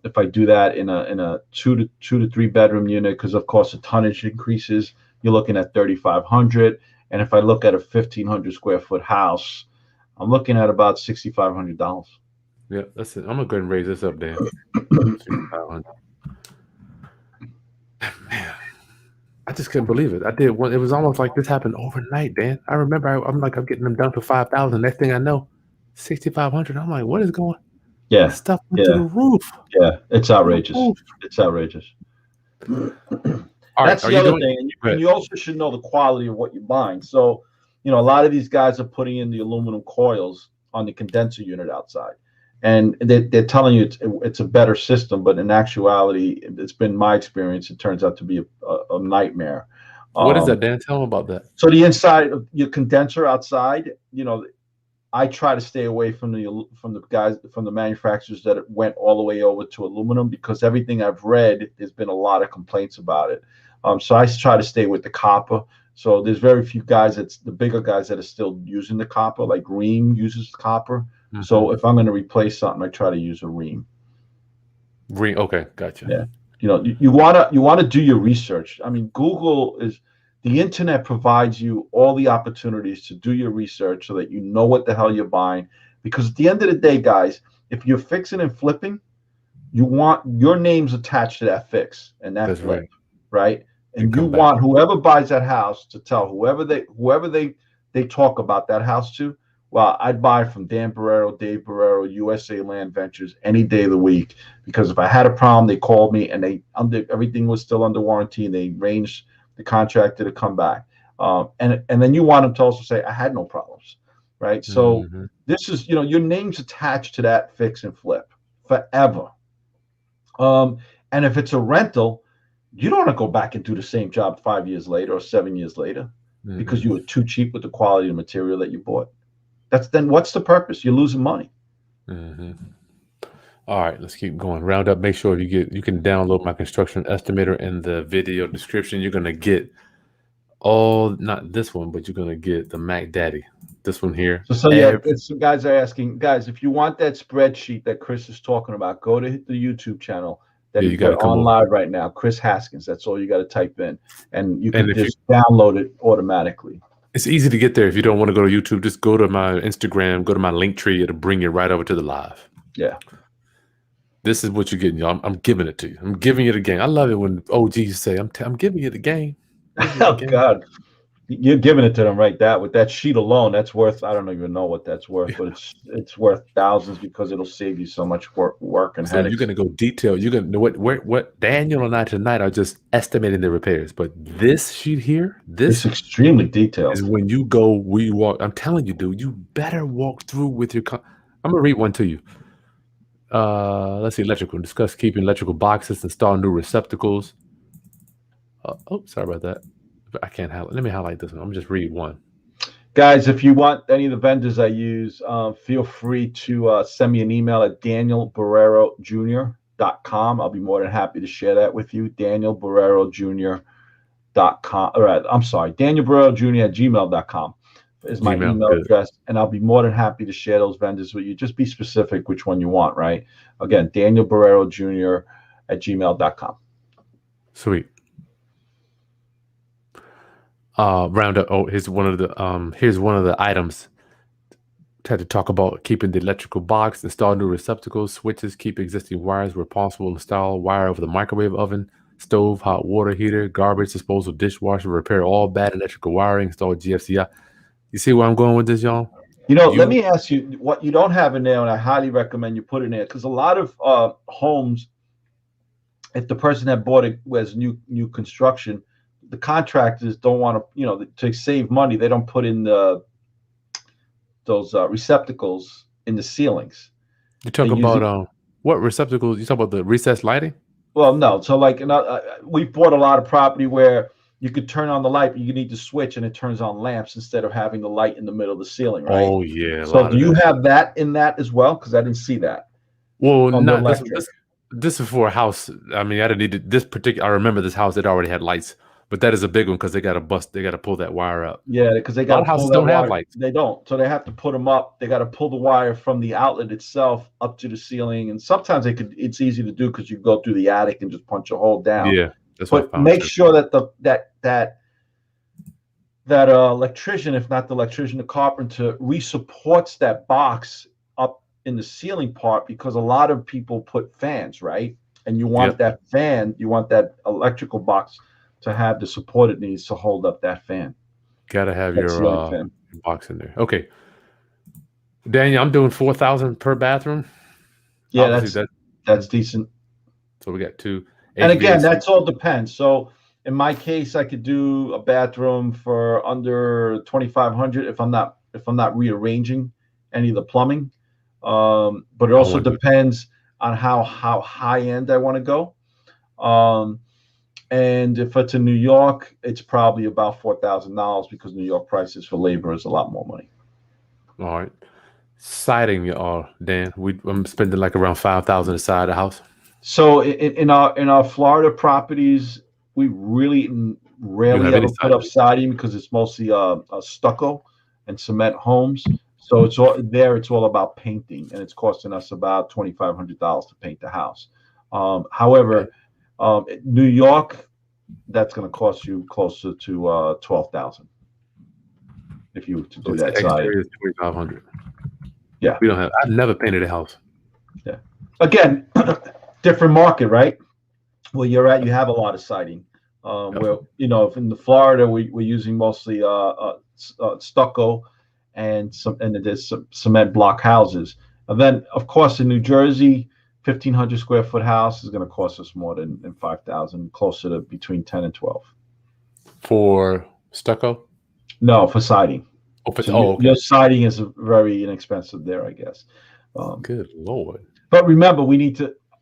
If I do that in a two to three bedroom unit, because of course the tonnage increases, you're looking at 3,500. And if I look at a 1,500 square foot house, I'm looking at about $6,500. yeah, that's it. I'm gonna go ahead and raise this up, Dan. 6,500. Man, I just couldn't believe it. I did one. It was almost like this happened overnight, Dan. I remember I'm getting them down to 5,000. Next thing I know, 6,500. I'm like, what is going? The Yeah, stuff went to yeah, the roof. yeah. It's To the outrageous. roof. It's outrageous. All right, That's are the you other doing? thing, Go and ahead. you also should know the quality of what you're buying. So, a lot of these guys are putting in the aluminum coils on the condenser unit outside, and they're telling you it's a better system, but in actuality, it's been my experience. It turns out to be a nightmare. What is Um, that, Dan? Tell them about that. so the inside of your condenser outside, I try to stay away from the manufacturers that went all the way over to aluminum, because everything I've read, there's been a lot of complaints about it. So I try to stay with the copper. So there's very few guys the bigger guys that are still using the copper, like Ream uses copper. So if I'm going to replace something, I try to use a Ream. Okay, gotcha. Yeah, you want to do your research. I mean, the internet provides you all the opportunities to do your research so that you know what the hell you're buying. Because at the end of the day, guys, if you're fixing and flipping, you want your name's attached to that fix and that That's flip, right. And you come back. want whoever buys that house to tell whoever they talk about that house to, well, I'd buy from Dan Borrero, Dave Borrero, USA Land Ventures any day of the week, because if I had a problem, they called me and everything was still under warranty, and they arranged the contractor to come back. And then you want them to also say, I had no problems, right? So this is, your name's attached to that fix and flip forever. And if it's a rental, you don't want to go back and do the same job 5 years later or 7 years later because you were too cheap with the quality of material that you bought. Then what's the purpose? You're losing money. All right, let's keep going. Round up. Make sure you can download my construction estimator in the video description. You're gonna get not this one, but you're gonna get the Mac Daddy. This one here. So yeah, some guys are asking, guys, if you want that spreadsheet that Kris is talking about, go to the YouTube channel that you got on live right now, Kris Haskins. That's all you got to type in, and you can just download it automatically. It's easy to get there. If you don't want to go to YouTube, just go to my Instagram, go to my link tree. It'll bring you right over to the live. Yeah. This is what you're getting, y'all. I'm giving it to you. I'm giving you the game. I love it when OGs say, I'm giving you the game. Oh, God. You're giving it to them right with that sheet alone. That's worth, I don't even know what that's worth, but it's worth thousands because it'll save you so much work and headaches. You're going to go detail. You're going to know what Daniel and I tonight are just estimating the repairs. But this sheet here, it's extremely detailed. Is when you walk. I'm telling you, dude, you better walk through with your. I'm going to read one to you. Let's see, electrical. Discuss keeping electrical boxes, install new receptacles. Sorry about that. I can't highlight. Let me highlight this one. I'm just read one. Guys, if you want any of the vendors I use, feel free to send me an email at danielborrerojr.com. I'll be more than happy to share that with you. danielborrerojr.com. All right, I'm sorry, danielborrerojr@gmail.com is my Gmail, email good. address, and I'll be more than happy to share those vendors with you. Just be specific which one you want, right? Again, danielborrerojr@gmail.com. Sweet. Roundup. Oh, here's one of the items. Had to talk about keeping the electrical box, install new receptacles, switches, keep existing wires where possible, install wire over the microwave oven, stove, hot water heater, garbage disposal, dishwasher, repair all bad electrical wiring, install GFCI. You see where I'm going with this, y'all? Let me ask you what you don't have in there, and I highly recommend you put in there, because a lot of homes, if the person that bought it was new construction, the contractors don't want to, to save money, they don't put in those receptacles in the ceilings. You talk about what receptacles? You talk about the recessed lighting? Well, no. So we bought a lot of property where you could turn on the light, but you need to switch and it turns on lamps instead of having the light in the middle of the ceiling, right? Oh yeah. So do you have that in that as well? Because I didn't see that. Well, not this is for a house. I mean, I didn't need this particular. I remember this house that already had lights, but that is a big one because they got to pull that wire up. Yeah, because they got a lot of houses don't have lights. They don't, so they have to put them up. They got to pull the wire from the outlet itself up to the ceiling, and sometimes it's easy to do because you go through the attic and just punch a hole down. Yeah, that's what I found. Make sure that that electrician, if not the electrician, the carpenter, resupports that box up in the ceiling part, because a lot of people put fans, right? And you want that fan, you want that electrical box to have the support it needs to hold up that fan. Got to have your box in there. Okay, Daniel, I'm doing $4,000 per bathroom. Yeah, that's decent. So we got two. And again, that's all depends. So in my case, I could do a bathroom for under $2,500 if I'm not rearranging any of the plumbing. But it also depends on how high end I want to go. And if it's in New York, it's probably about $4,000 because New York prices for labor is a lot more money. All right. Siding, Dan, I'm spending like around $5,000 to side the house. So in our Florida properties, we really rarely ever put up siding because it's mostly stucco and cement homes. So it's all about painting, and it's costing us about $2,500 to paint the house. However, New York, that's going to cost you closer to $12,000 if you were to do that side. $2,500. Yeah, we don't have. I've never painted a house. Yeah, again, different market, right? Where you're at, you have a lot of siding. Where if in the Florida, we're using mostly stucco and there's some cement block houses. And then, of course, in New Jersey, 1,500 square foot house is going to cost us more than $5,000, closer to between 10 and 12. For stucco? No, for siding. Okay. Your siding is very inexpensive there, I guess. Good Lord. But remember,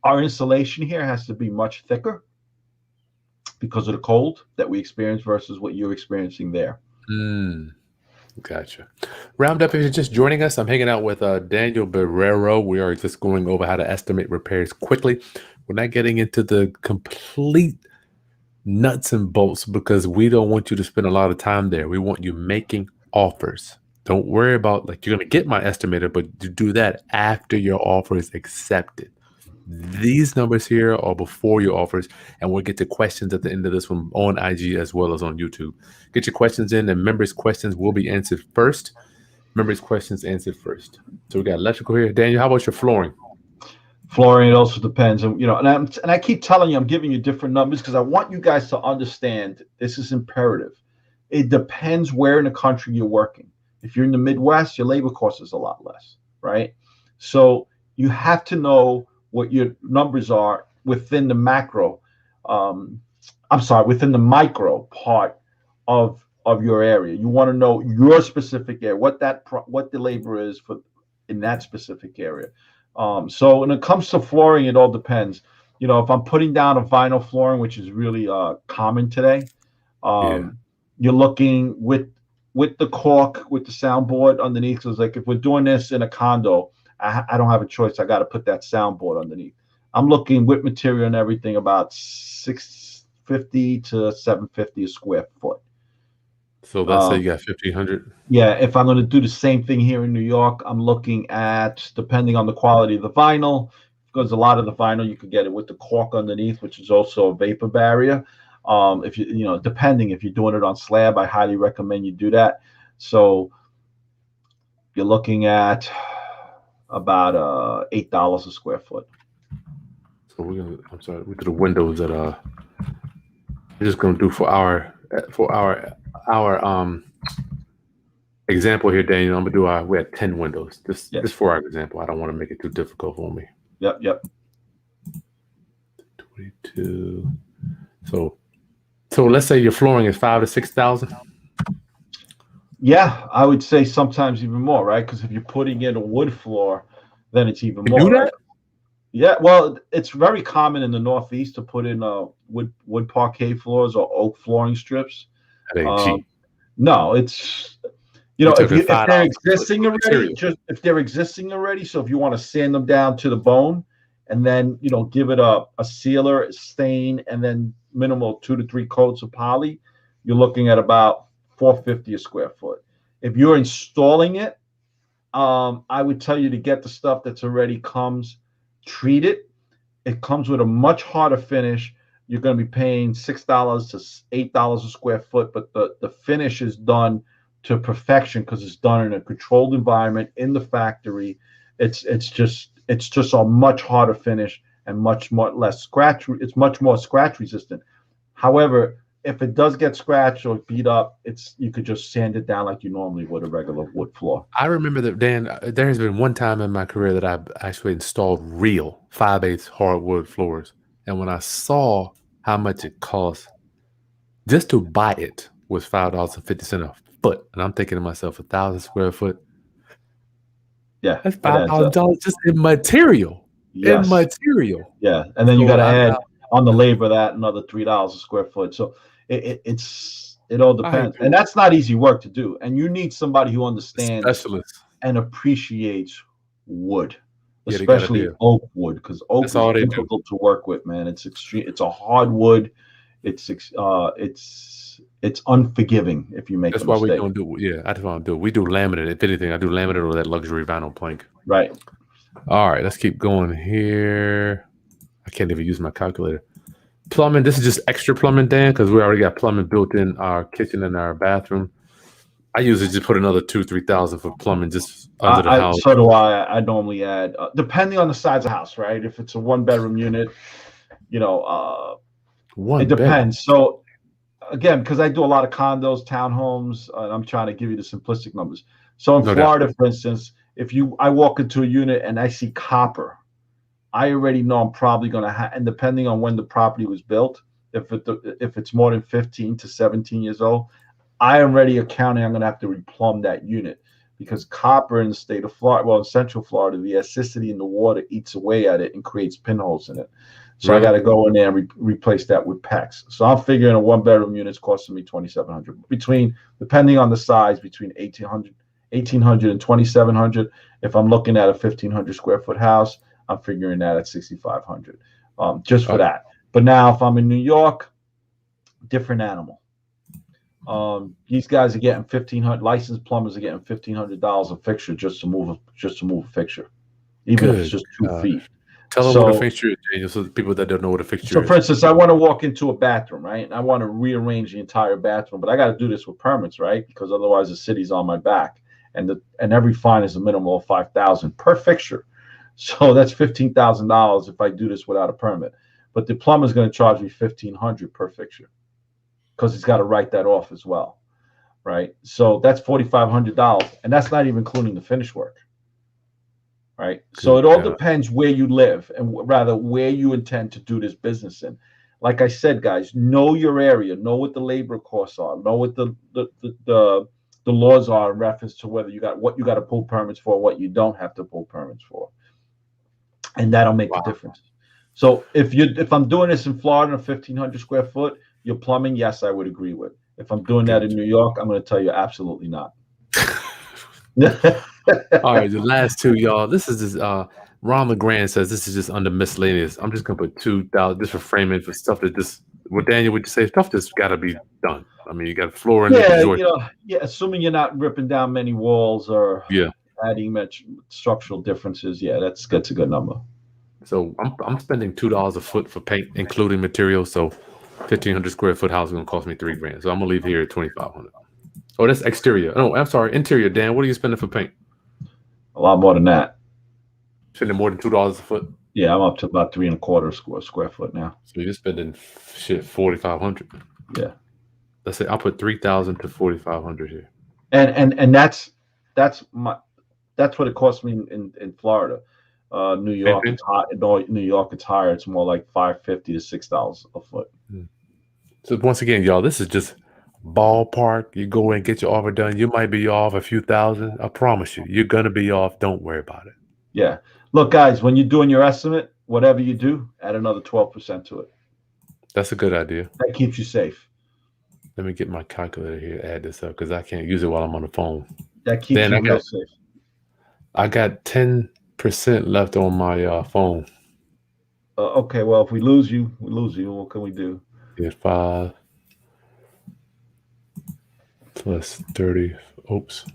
our insulation here has to be much thicker because of the cold that we experience versus what you're experiencing there. Gotcha. Roundup, if you're just joining us, I'm hanging out with Daniel Borrero. We are just going over how to estimate repairs quickly. We're not getting into the complete nuts and bolts because we don't want you to spend a lot of time there. We want you making offers. Don't worry about you're going to get my estimator, but you do that after your offer is accepted. These numbers here are before your offers, and we'll get to questions at the end of this one on IG as well as on YouTube. Get your questions in, and members' questions will be answered first. Members' questions answered first. So we got electrical here. Daniel, how about your flooring? Flooring, it also depends. And I keep telling you, I'm giving you different numbers because I want you guys to understand this is imperative. It depends where in the country you're working. If you're in the Midwest, your labor cost is a lot less, right? So you have to know what your numbers are within the within the micro part of your area. You want to know your specific area, what the labor is for in that specific area. So when it comes to flooring, it all depends. if I'm putting down a vinyl flooring, which is really common today, Yeah. you're looking with the caulk, with the soundboard underneath. So it's like if we're doing this in a condo, I don't have a choice. I got to put that soundboard underneath. I'm looking with material and everything about 650 to 750 a square foot. So let's say you got 1,500. Yeah, if I'm going to do the same thing here in New York, I'm looking at, depending on the quality of the vinyl, because a lot of the vinyl you could get it with the caulk underneath, which is also a vapor barrier. If depending if you're doing it on slab, I highly recommend you do that. So you're looking at about $8 a square foot. So we do the windows that we're just gonna do for our example here, Daniel. I'm gonna do we had 10 windows. Just for our example. I don't want to make it too difficult for me. Yep. 22. So let's say your flooring is 5,000 to 6,000. Yeah, I would say sometimes even more, right? Because if you're putting in a wood floor, then it's even more. Do that? Right? Yeah, well, it's very common in the Northeast to put in wood parquet floors or oak flooring strips. That ain't cheap. No, it's if they're existing already, if they're existing already. So if you want to sand them down to the bone, and then give it a sealer, stain, and then minimal 2 to 3 coats of poly, you're looking at about $450 a square foot. If you're installing it, I would tell you to get the stuff that's already comes treated. It comes with a much harder finish. You're going to be paying $6 to $8 a square foot, but the finish is done to perfection because it's done in a controlled environment in the factory. It's just a much harder finish and much less scratch. It's much more scratch resistant. However, if it does get scratched or beat up, you could just sand it down like you normally would a regular wood floor. I remember that, Dan, there has been one time in my career that I've actually installed real 5/8 hardwood floors. And when I saw how much it cost just to buy it was $5.50 a foot. And I'm thinking to myself, 1,000 square foot. Yeah. That's $5,000 just in material. Yes. In material. Yeah. And then you got to add on the labor that another $3 a square foot. So it all depends. And that's not easy work to do. And you need somebody who understands and appreciates wood, especially oak wood, because oak is difficult to work with, man. It's extreme. It's a hard wood. It's unforgiving if you make a mistake. That's why we don't do. Yeah, I just want to do. We do laminate. If anything, I do laminate or that luxury vinyl plank. Right. All right, let's keep going here. I can't even use my calculator. Plumbing. This is just extra plumbing, Dan, because we already got plumbing built in our kitchen and our bathroom. I usually just put another $2,000-3,000 for plumbing just under the house. So do I. I normally add, depending on the size of the house, right? If it's a 1-bedroom unit, it depends. So again, because I do a lot of condos, townhomes, and I'm trying to give you the simplistic numbers. So in Florida, for instance, I walk into a unit and I see copper, I already know I'm probably going to have, and depending on when the property was built, if it's more than 15 to 17 years old, I am already accounting I'm going to have to replumb that unit because copper in the state of Florida, well, in Central Florida, the acidity in the water eats away at it and creates pinholes in it. So I got to go in there and replace that with PEX. So I'm figuring a 1-bedroom unit's costing me $2,700 depending on the size, between $1,800 and $2,700. If I'm looking at a 1,500 square foot house, I'm figuring that at $6,500 just for that. But now if I'm in New York, different animal. These guys are getting $1,500. Licensed plumbers are getting $1,500 a fixture just to move a fixture, even if it's just 2 feet. Tell them what a fixture is, Daniel, so the people that don't know what a fixture is. So, for instance, I want to walk into a bathroom, right? And I want to rearrange the entire bathroom, but I got to do this with permits, right? Because otherwise the city's on my back, and every fine is a minimum of $5,000 per fixture. So that's $15,000 if I do this without a permit. But the plumber's going to charge me $1,500 per fixture because he's got to write that off as well, right? So that's $4,500, and that's not even including the finish work. Right. So it all depends where you live and rather where you intend to do this business in. Like I said, guys, know your area, know what the labor costs are, know what the laws are in reference to whether you got to pull permits for, what you don't have to pull permits for. And that'll make a difference. So if I'm doing this in Florida, 1,500 square foot, your plumbing, yes, I would agree with. If I'm doing that in New York, I'm going to tell you absolutely not. All right, the last two, y'all. This is just Ron LeGrand says this is just under miscellaneous. I'm just gonna put 2,000 just for framing for stuff that just what Daniel would you say stuff that's got to be done. I mean, you got flooring, Yeah, assuming you're not ripping down many walls or adding much structural differences. Yeah, that's a good number. So I'm spending $2 a foot for paint, including materials. So 1,500 square foot house is gonna cost me $3,000. So I'm gonna leave here at 2,500. Oh, that's exterior. Oh, I'm sorry, interior. Dan, what are you spending for paint? A lot more than that. Spending more than $2 a foot. Yeah, I'm up to about 3.25 square foot now. So you're spending 4,500. Yeah. Let's say I'll put 3,000 to 4,500 here. And that's what it cost me in Florida. New York, it's hot. New York, it's higher. It's more like $5.50 to $6 a foot. So once again, y'all, this is just ballpark. You go and get your offer done. You might be off a few thousand. I promise you, you're gonna be off. Don't worry about it. Yeah. Look, guys, when you're doing your estimate, whatever you do, add another 12% to it. That's a good idea. That keeps you safe. Let me get my calculator here to add this up because I can't use it while I'm on the phone. That keeps you real safe. I got 10% left on my phone. Okay, well, if we lose you, we lose you. What can we do? Yeah, 5 plus 30. Oops,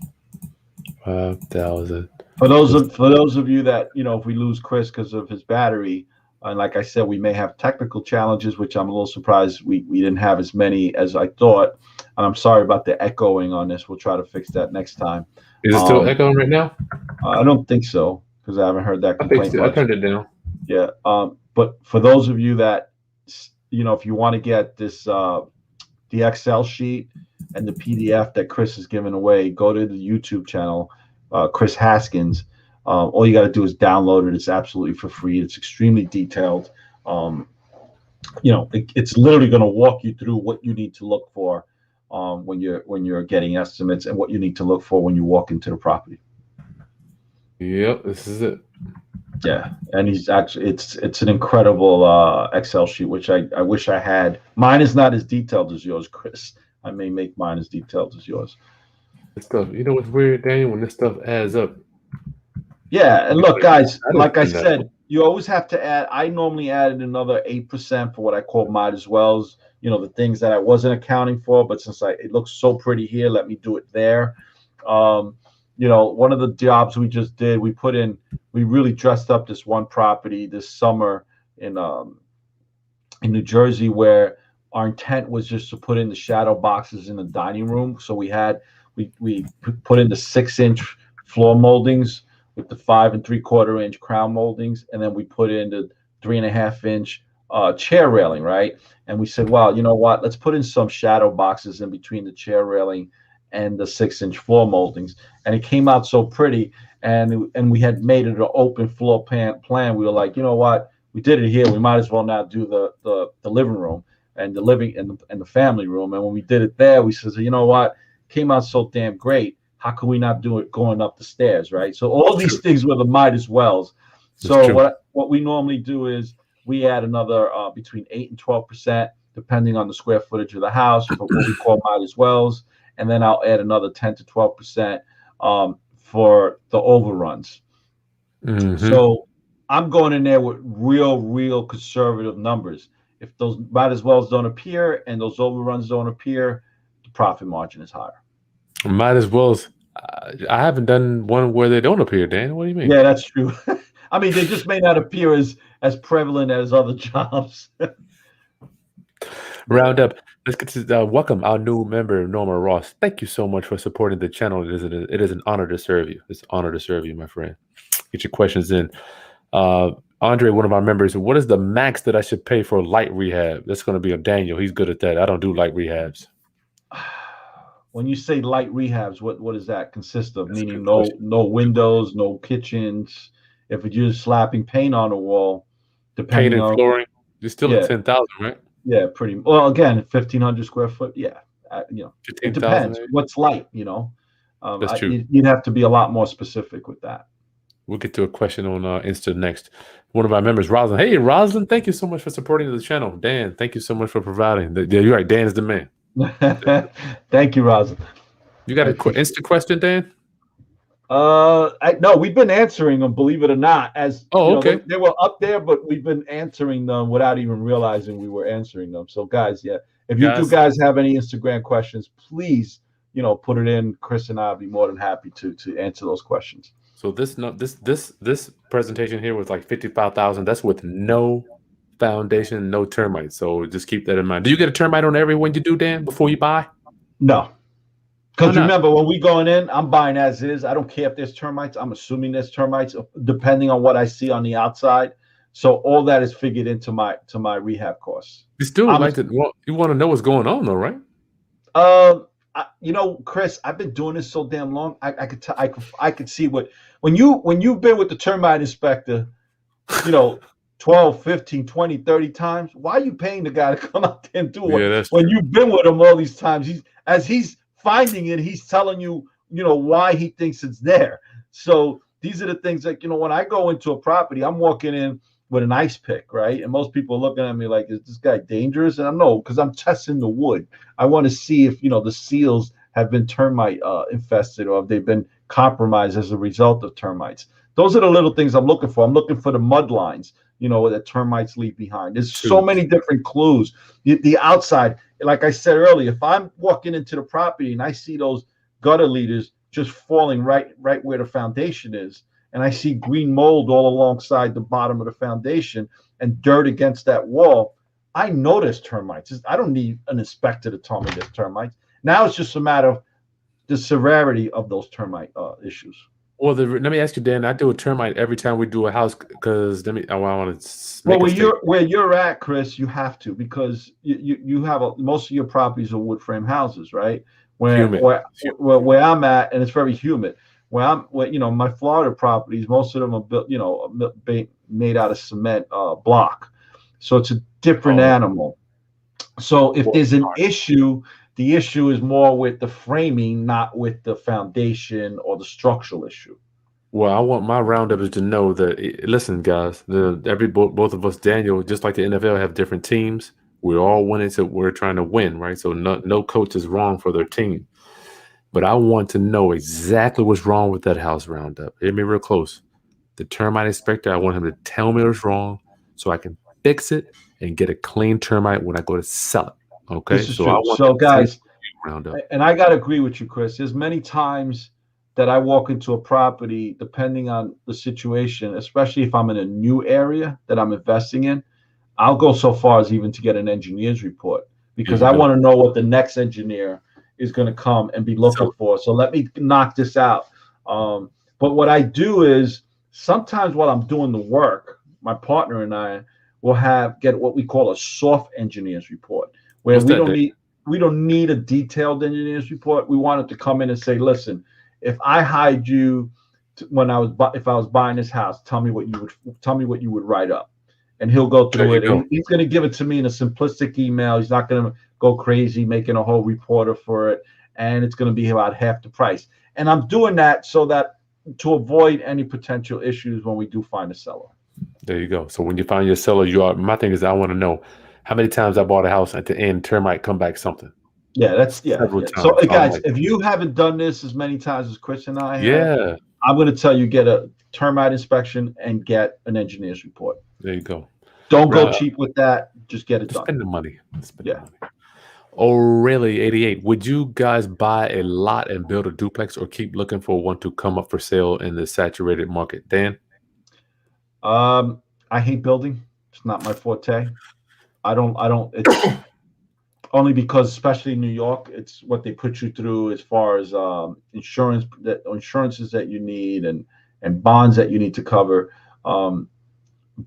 5,000. For those of you that if we lose Chris because of his battery, and like I said, we may have technical challenges, which I'm a little surprised we didn't have as many as I thought. And I'm sorry about the echoing on this. We'll try to fix that next time. Is it still echoing right now? I don't think so because I haven't heard that complaint. I turned it down. Yeah. But for those of you that if you want to get this the Excel sheet and the PDF that Chris is giving away, go to the YouTube channel, Kris Haskins. All you got to do is download it. It's absolutely for free. It's extremely detailed. It's literally going to walk you through what you need to look for when you're getting estimates and what you need to look for when you walk into the property. Yep, this is it. Yeah, and he's actually it's an incredible Excel sheet, which I wish I had. Mine is not as detailed as yours, Chris. I may make mine as detailed as yours. This stuff, you know what's weird, Daniel, when this stuff adds up. Yeah, and look, guys, like I said, you always have to add. I normally added another 8% for what I call might as wells. The things that I wasn't accounting for, but since it looks so pretty here, let me do it there. One of the jobs we just did, we really dressed up this one property this summer in New Jersey, where our intent was just to put in the shadow boxes in the dining room. So we put in the 6-inch floor moldings with the 5 3/4-inch crown moldings, and then we put in the 3.5-inch chair railing, right? And we said, well, you know what? Let's put in some shadow boxes in between the chair railing and the 6-inch floor moldings, and it came out so pretty. And we had made it an open floor plan. We were like, you know what? We did it here. We might as well now do the living room and the living and the family room. And when we did it there, we said, you know what? Came out so damn great. How can we not do it going up the stairs, right? So all these things were the might as wells. So what we normally do is we add another between 8 and 12%, depending on the square footage of the house, for what we call might as wells. And then I'll add another 10 to 12% for the overruns. Mm-hmm. So I'm going in there with real conservative numbers. If those might as wells don't appear and those overruns don't appear, the profit margin is higher. Might as wells. I haven't done one where they don't appear, Dan. What do you mean? Yeah, that's true. I mean, they just may not appear as prevalent as other jobs. Round up. Let's get to welcome our new member, Norma Ross. Thank you so much for supporting the channel. It is an honor to serve you. It's an honor to serve you, my friend. Get your questions in. Andre, one of our members, what is the max that I should pay for light rehab? That's going to be a Daniel. He's good at that. I don't do light rehabs. When you say light rehabs, what does that consist of? That's meaning no windows, no kitchens. If you're just slapping paint on the wall, depending on flooring, you're still at 10,000, right? Yeah, pretty well. Again, 1,500 square foot. Yeah, it depends. What's light? That's true. You'd have to be a lot more specific with that. We'll get to a question on Insta next. One of our members, Rosalind. Hey, Rosalind, thank you so much for supporting the channel. Dan, thank you so much for providing. Yeah, you're right. Dan is the man. Thank you, Rosalind. You got an Insta question, Dan? No, we've been answering them, believe it or not. As okay. they were up there, but we've been answering them without even realizing we were answering them. So, guys, yeah, if you guys have any Instagram questions, please, put it in. Kris and I'll be more than happy to answer those questions. So this presentation here was like 55,000. That's with no foundation, no termites. So just keep that in mind. Do you get a termite on every one you do, Dan, before you buy? No. Because remember, when we going in, I'm buying as is. I don't care if there's termites. I'm assuming there's termites, depending on what I see on the outside. So all that is figured into my rehab costs. You still you want to know what's going on, though, right? Kris, I've been doing this so damn long. I could see when you've been with the termite inspector, 12, 15, 20, 30 times. Why are you paying the guy to come out there and do it when you've been with him all these times? He's finding it, he's telling you, why he thinks it's there. So these are the things that, when I go into a property, I'm walking in with an ice pick, right? And most people are looking at me like, is this guy dangerous? And I know, because I'm testing the wood. I want to see if, the seals have been termite infested or if they've been compromised as a result of termites. Those are the little things I'm looking for. I'm looking for the mud lines, that termites leave behind. There's so many different clues. The outside, like I said earlier, if I'm walking into the property and I see those gutter leaders just falling right where the foundation is, and I see green mold all alongside the bottom of the foundation and dirt against that wall, I know there's termites. I don't need an inspector to tell me there's termites. Now it's just a matter of the severity of those termite issues. Well, let me ask you, Dan. I do a termite every time we do a house because I want to. Well, where you're at, Kris, you have to, because you have most of your properties are wood frame houses, right? Where I'm at, and it's very humid. My Florida properties, most of them are built, made out of cement block, so it's a different animal. So if there's an issue, the issue is more with the framing, not with the foundation or the structural issue. Well, I want my roundupers to know that, listen, guys, both of us, Daniel, just like the NFL, have different teams. We're all we're trying to win, right? So no coach is wrong for their team. But I want to know exactly what's wrong with that house roundup. Hear me real close. The termite inspector, I want him to tell me what's wrong so I can fix it and get a clean termite when I go to sell it. Okay, so guys, and I gotta agree with you, Kris. There's many times that I walk into a property, depending on the situation, especially if I'm in a new area that I'm investing in, I'll go so far as even to get an engineer's report, because I want to know what the next engineer is going to come and be looking for. So let me knock this out. But what I do is sometimes while I'm doing the work, my partner and I will get what we call a soft engineer's report, where we don't need a detailed engineer's report. We want it to come in and say, listen, if I hired you if I was buying this house, tell me what you would write up. And he'll go through it. And he's going to give it to me in a simplistic email. He's not going to go crazy making a whole reporter for it. And it's going to be about half the price. And I'm doing that so that to avoid any potential issues when we do find a seller. There you go. So when you find your seller, my thing is I want to know how many times I bought a house at the end, termite come back something. Several times. So guys, if you haven't done this as many times as Kris and I have, I'm going to tell you, get a termite inspection and get an engineer's report. There you go. Don't go cheap with that. Just get it done. Spend the money. O'Reilly 88. Would you guys buy a lot and build a duplex, or keep looking for one to come up for sale in the saturated market? Dan? I hate building. It's not my forte. I don't. It's only because, especially in New York, it's what they put you through as far as insurances that you need and bonds that you need to cover.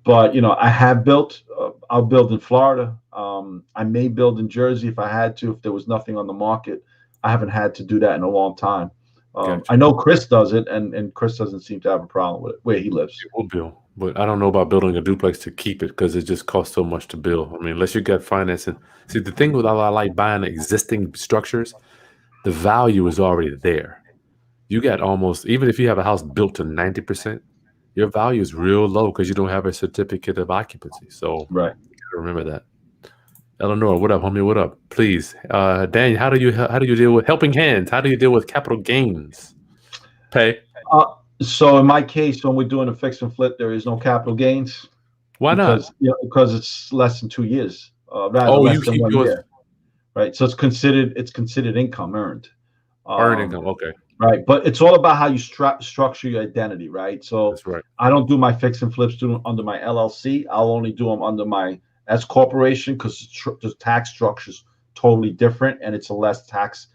But I have built. I'll build in Florida. I may build in Jersey if I had to, if there was nothing on the market. I haven't had to do that in a long time. I know Kris does it, and Kris doesn't seem to have a problem with it where he lives. We'll build, but I don't know about building a duplex to keep it, because it just costs so much to build. I mean, unless you got financing. See, the thing with I like buying existing structures, the value is already there. You got almost, even if you have a house built to 90%, your value is real low because you don't have a certificate of occupancy. So Right. remember that. Eleanor, what up, homie? What up? Please, Dan, how do you deal with helping hands? How do you deal with capital gains? Pay. So in my case, when we're doing a fix and flip, there is no capital gains Why not? because it's less than 2 years, rather Oh, you less than keep 1 yours year, right? So it's considered income earned. earned Um, income. Okay, Right, but it's all about how you structure your identity, right? So that's right. I don't do my fix and flips under my LLC. I'll only do them under my S corporation because the tax structure is totally different, and it's less tax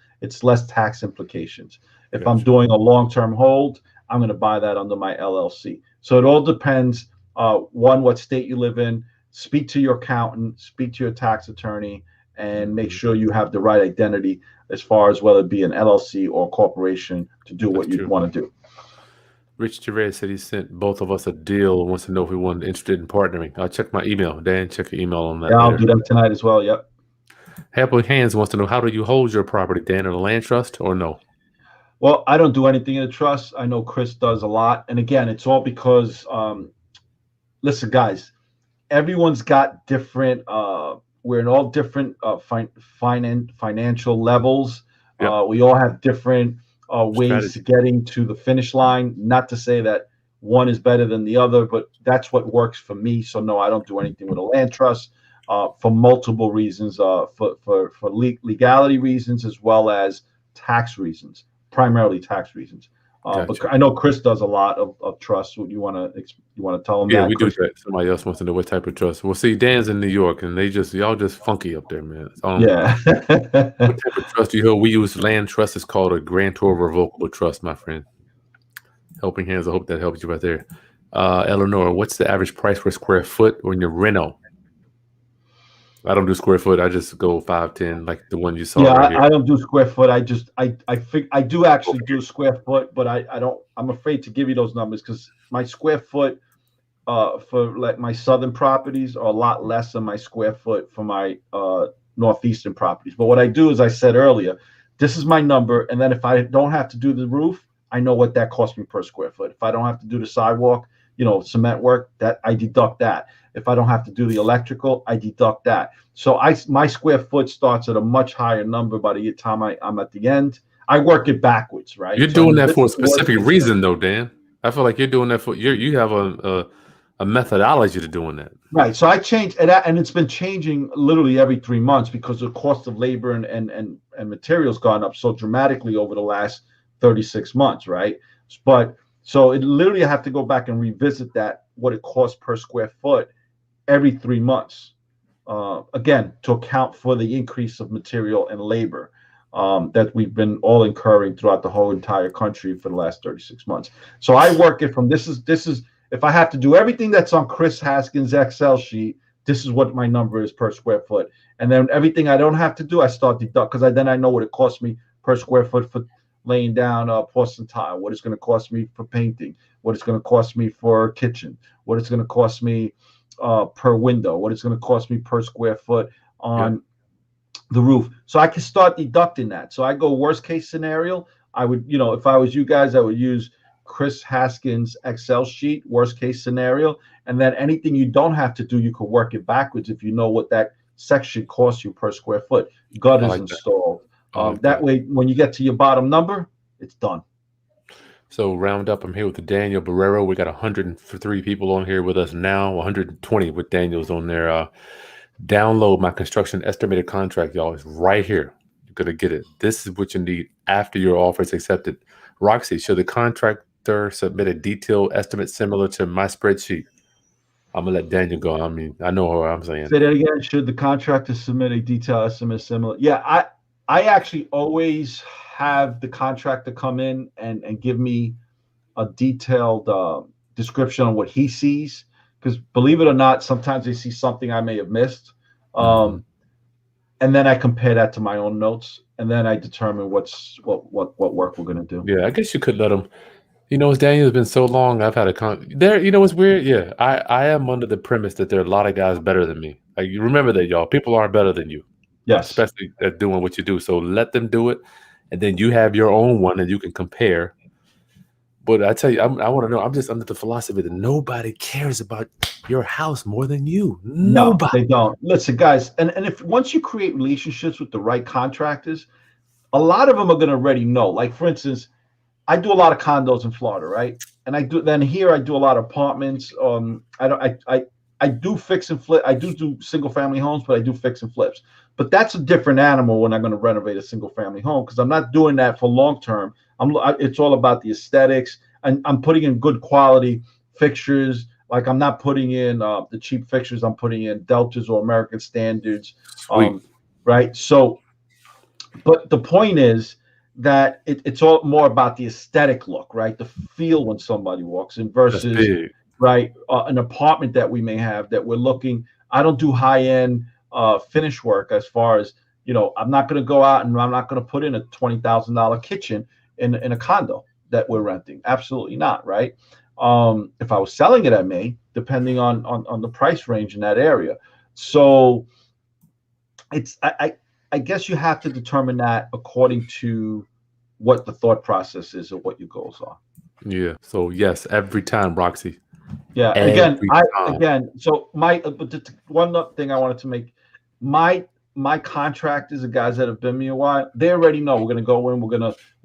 implications. If I'm Gotcha. doing a long-term hold, I'm going to buy that under my LLC. So it all depends. One, what state you live in. Speak to your accountant, speak to your tax attorney, and make Mhm. sure you have the right identity as far as whether it be an LLC or a corporation to do That's what you'd true. want to do. Rich Gervais said he sent both of us a deal and wants to know if we want interested in partnering. I'll check my email. Dan, check your email on that Yeah, I'll later. do that tonight as well. Yep. Helping Hands wants to know, how do you hold your property, Dan, in a land trust or no? Well, I don't do anything in a trust. I know Chris does a lot. And again, it's all because, listen, guys, everyone's got different, we're in all different financial levels. Yep. We all have different ways to Strategy. getting to the finish line. Not to say that one is better than the other, but that's what works for me. So no, I don't do anything with a land trust for multiple reasons, for legality reasons as well as tax reasons, primarily tax reasons. But Gotcha. I know Chris does a lot of trust. You want to tell him Yeah, that, we do Chris? that. Somebody else wants to know what type of trust. Well, see, Dan's in New York, and y'all just funky up there, man. Yeah. What type of trust do you hold? We use land trust. It's called a grantor revocable trust, my friend. Helping Hands. I hope that helps you right there. Eleanor, what's the average price per square foot when you reno? I don't do square foot. I just go 510, like the one you saw Yeah, right here. I don't do square foot. I do actually Over do square foot, but I don't. I'm afraid to give you those numbers because my square foot for like my southern properties are a lot less than my square foot for my northeastern properties. But what I do is I said earlier, this is my number, and then if I don't have to do the roof, I know what that costs me per square foot. If I don't have to do the sidewalk, cement work, that I deduct that. If I don't have to do the electrical, I deduct that. So my square foot starts at a much higher number by the time I'm at the end. I work it backwards, right? You're So doing that this for a is the worst specific case scenario. reason, though, Dan. I feel like you're doing that for you have a methodology to doing that. Right. So I changed, and it's been changing literally every 3 months because the cost of labor and materials gone up so dramatically over the last 36 months, right? But so it literally I have to go back and revisit that what it costs per square foot every 3 months. Again, to account for the increase of material and labor that we've been all incurring throughout the whole entire country for the last 36 months. So I work it from this is if I have to do everything that's on Chris Haskins' Excel sheet, this is what my number is per square foot. And then everything I don't have to do, I start deduct because then I know what it costs me per square foot for laying down porcelain tile, what it's going to cost me for painting, what it's going to cost me for kitchen, what it's going to cost me per window, what it's going to cost me per square foot on Yep. the roof. So I can start deducting that. So I go worst case scenario. I would, if I was you guys, I would use Chris Haskins' Excel sheet, worst case scenario. And then anything you don't have to do, you could work it backwards if you know what that section costs you per square foot. I Gutters like that. installed. I like That that. way, when you get to your bottom number, it's done. So round up, I'm here with Daniel Borrero. We got 103 people on here with us now. 120 with Daniel's on there. Download my construction estimated contract, y'all. It's right here. You're gonna get it. This is what you need after your offer is accepted. Roxy, should the contractor submit a detailed estimate similar to my spreadsheet? I'm gonna let Daniel go. I mean, I know what I'm saying. Say that again. Should the contractor submit a detailed estimate similar? Yeah, I actually always have the contractor come in and give me a detailed description on what he sees. Because believe it or not, sometimes they see something I may have missed. Mhm. And then I compare that to my own notes, and then I determine what work we're going to do. Yeah, I guess you could let him. It's Daniel. It's been so long. I've had there. What's weird? Yeah, I am under the premise that there are a lot of guys better than me. Like, you remember that, y'all. People are better than you, Yes. especially at doing what you do. So let them do it, and then you have your own one, and you can compare But I tell you, I want to know. I'm just under the philosophy that nobody cares about your house more than you. No, Nobody. they don't. Listen, guys, and if once you create relationships with the right contractors, a lot of them are going to already know. Like for instance, I do a lot of condos in Florida, right? And I do a lot of apartments. I don't I do fix and flip. I do single family homes, but I do fix and flips. But that's a different animal when I'm going to renovate a single family home because I'm not doing that for long term. It's all about the aesthetics, and I'm putting in good quality fixtures. Like I'm not putting in the cheap fixtures. I'm putting in Deltas or American Standards, Sweet. right? So, but the point is that it's all more about the aesthetic look, right? The feel when somebody walks in That's versus big. right an apartment that we may have that we're looking. I don't do high end finish work as far as I'm not going to go out and I'm not going to put in a $20,000 kitchen in a condo that we're renting. Absolutely not, right? If I was selling it, I may, depending on the price range in that area. So it's I guess you have to determine that according to what the thought process is or what your goals are. Yeah. So yes, every time, Roxy. Yeah. Every time. So but one thing I wanted to make my contractors, the guys that have been me a while, they already know we're gonna go in, we're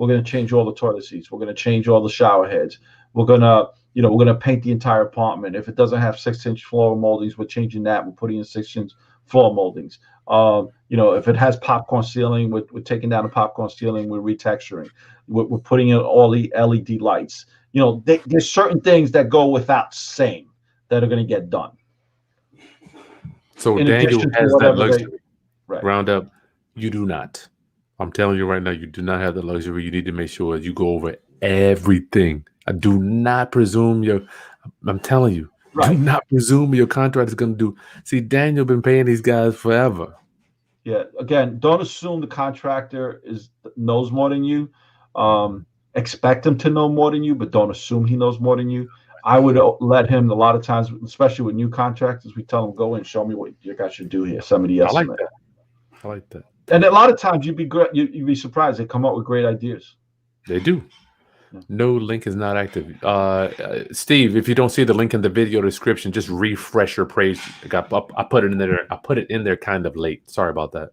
gonna change all the toilet seats, we're gonna change all the shower heads, we're gonna paint the entire apartment. If it doesn't have 6-inch floor moldings, we're changing that. We're putting in 6-inch floor moldings. If it has popcorn ceiling, we're taking down the popcorn ceiling, we're retexturing. We're putting in all the LED lights. There's certain things that go without saying that are going to get done. So In Daniel addition to has that whatever luxury. Right. Roundup, you do not. I'm telling you right now, you do not have the luxury. You need to make sure you go over everything. I do not presume I'm telling you, Right. do not presume your contract is going to do. See, Daniel been paying these guys forever. Yeah. Again, don't assume the contractor knows more than you. Expect him to know more than you, but don't assume he knows more than you. I would let him a lot of times, especially with new contractors, we tell them, go in, show me what you guys should do here. Send me the estimate. I like that. And a lot of times you'd be surprised. They come up with great ideas. They do. No link is not active. Steve, if you don't see the link in the video description, just refresh your page. I put it in there. I put it in there kind of late. Sorry about that.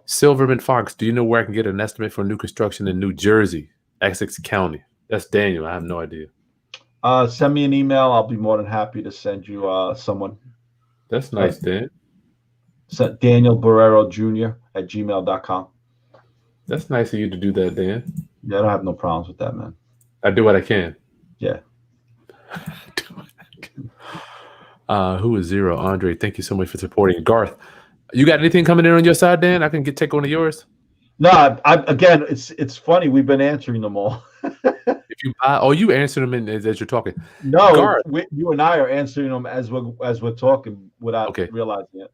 Silverman Fox, do you know where I can get an estimate for new construction in New Jersey, Essex County? That's Daniel. I have no idea. Send me an email. I'll be more than happy to send you someone. That's nice, Dan. Daniel Borrero Jr. at gmail.com. That's nice of you to do that, Dan. Yeah, I don't have no problems with that, man. I do what I can. Yeah. Who is Zero? Andre, thank you so much for supporting. Garth, you got anything coming in on your side, Dan? I can take one of yours. No, again, it's funny. We've been answering them all. If you buy, you answer them as you're talking. No, Garth, you and I are answering them as we're talking without realizing it.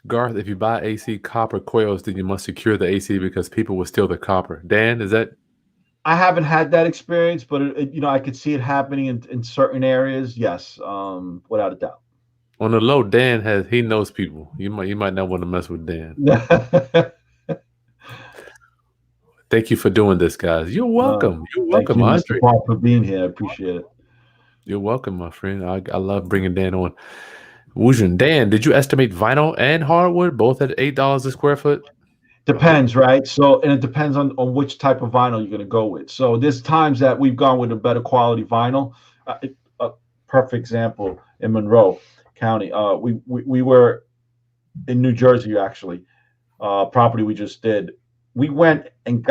Garth, if you buy AC copper coils, then you must secure the AC because people will steal the copper. Dan, is that? I haven't had that experience, but I could see it happening in certain areas. Yes, without a doubt. On the low, Dan he knows people. You might not want to mess with Dan. Thank you for doing this, guys. You're welcome. You're welcome, Andre. Thank you for being here. I appreciate it. You're welcome, my friend. I love bringing Dan on. Wujin, Dan, did you estimate vinyl and hardwood both at $8 a square foot? Depends, right? So, and it depends on which type of vinyl you're going to go with. So there's times that we've gone with a better quality vinyl. A perfect example in Monroe County. We were in New Jersey, actually, property we just did. We went and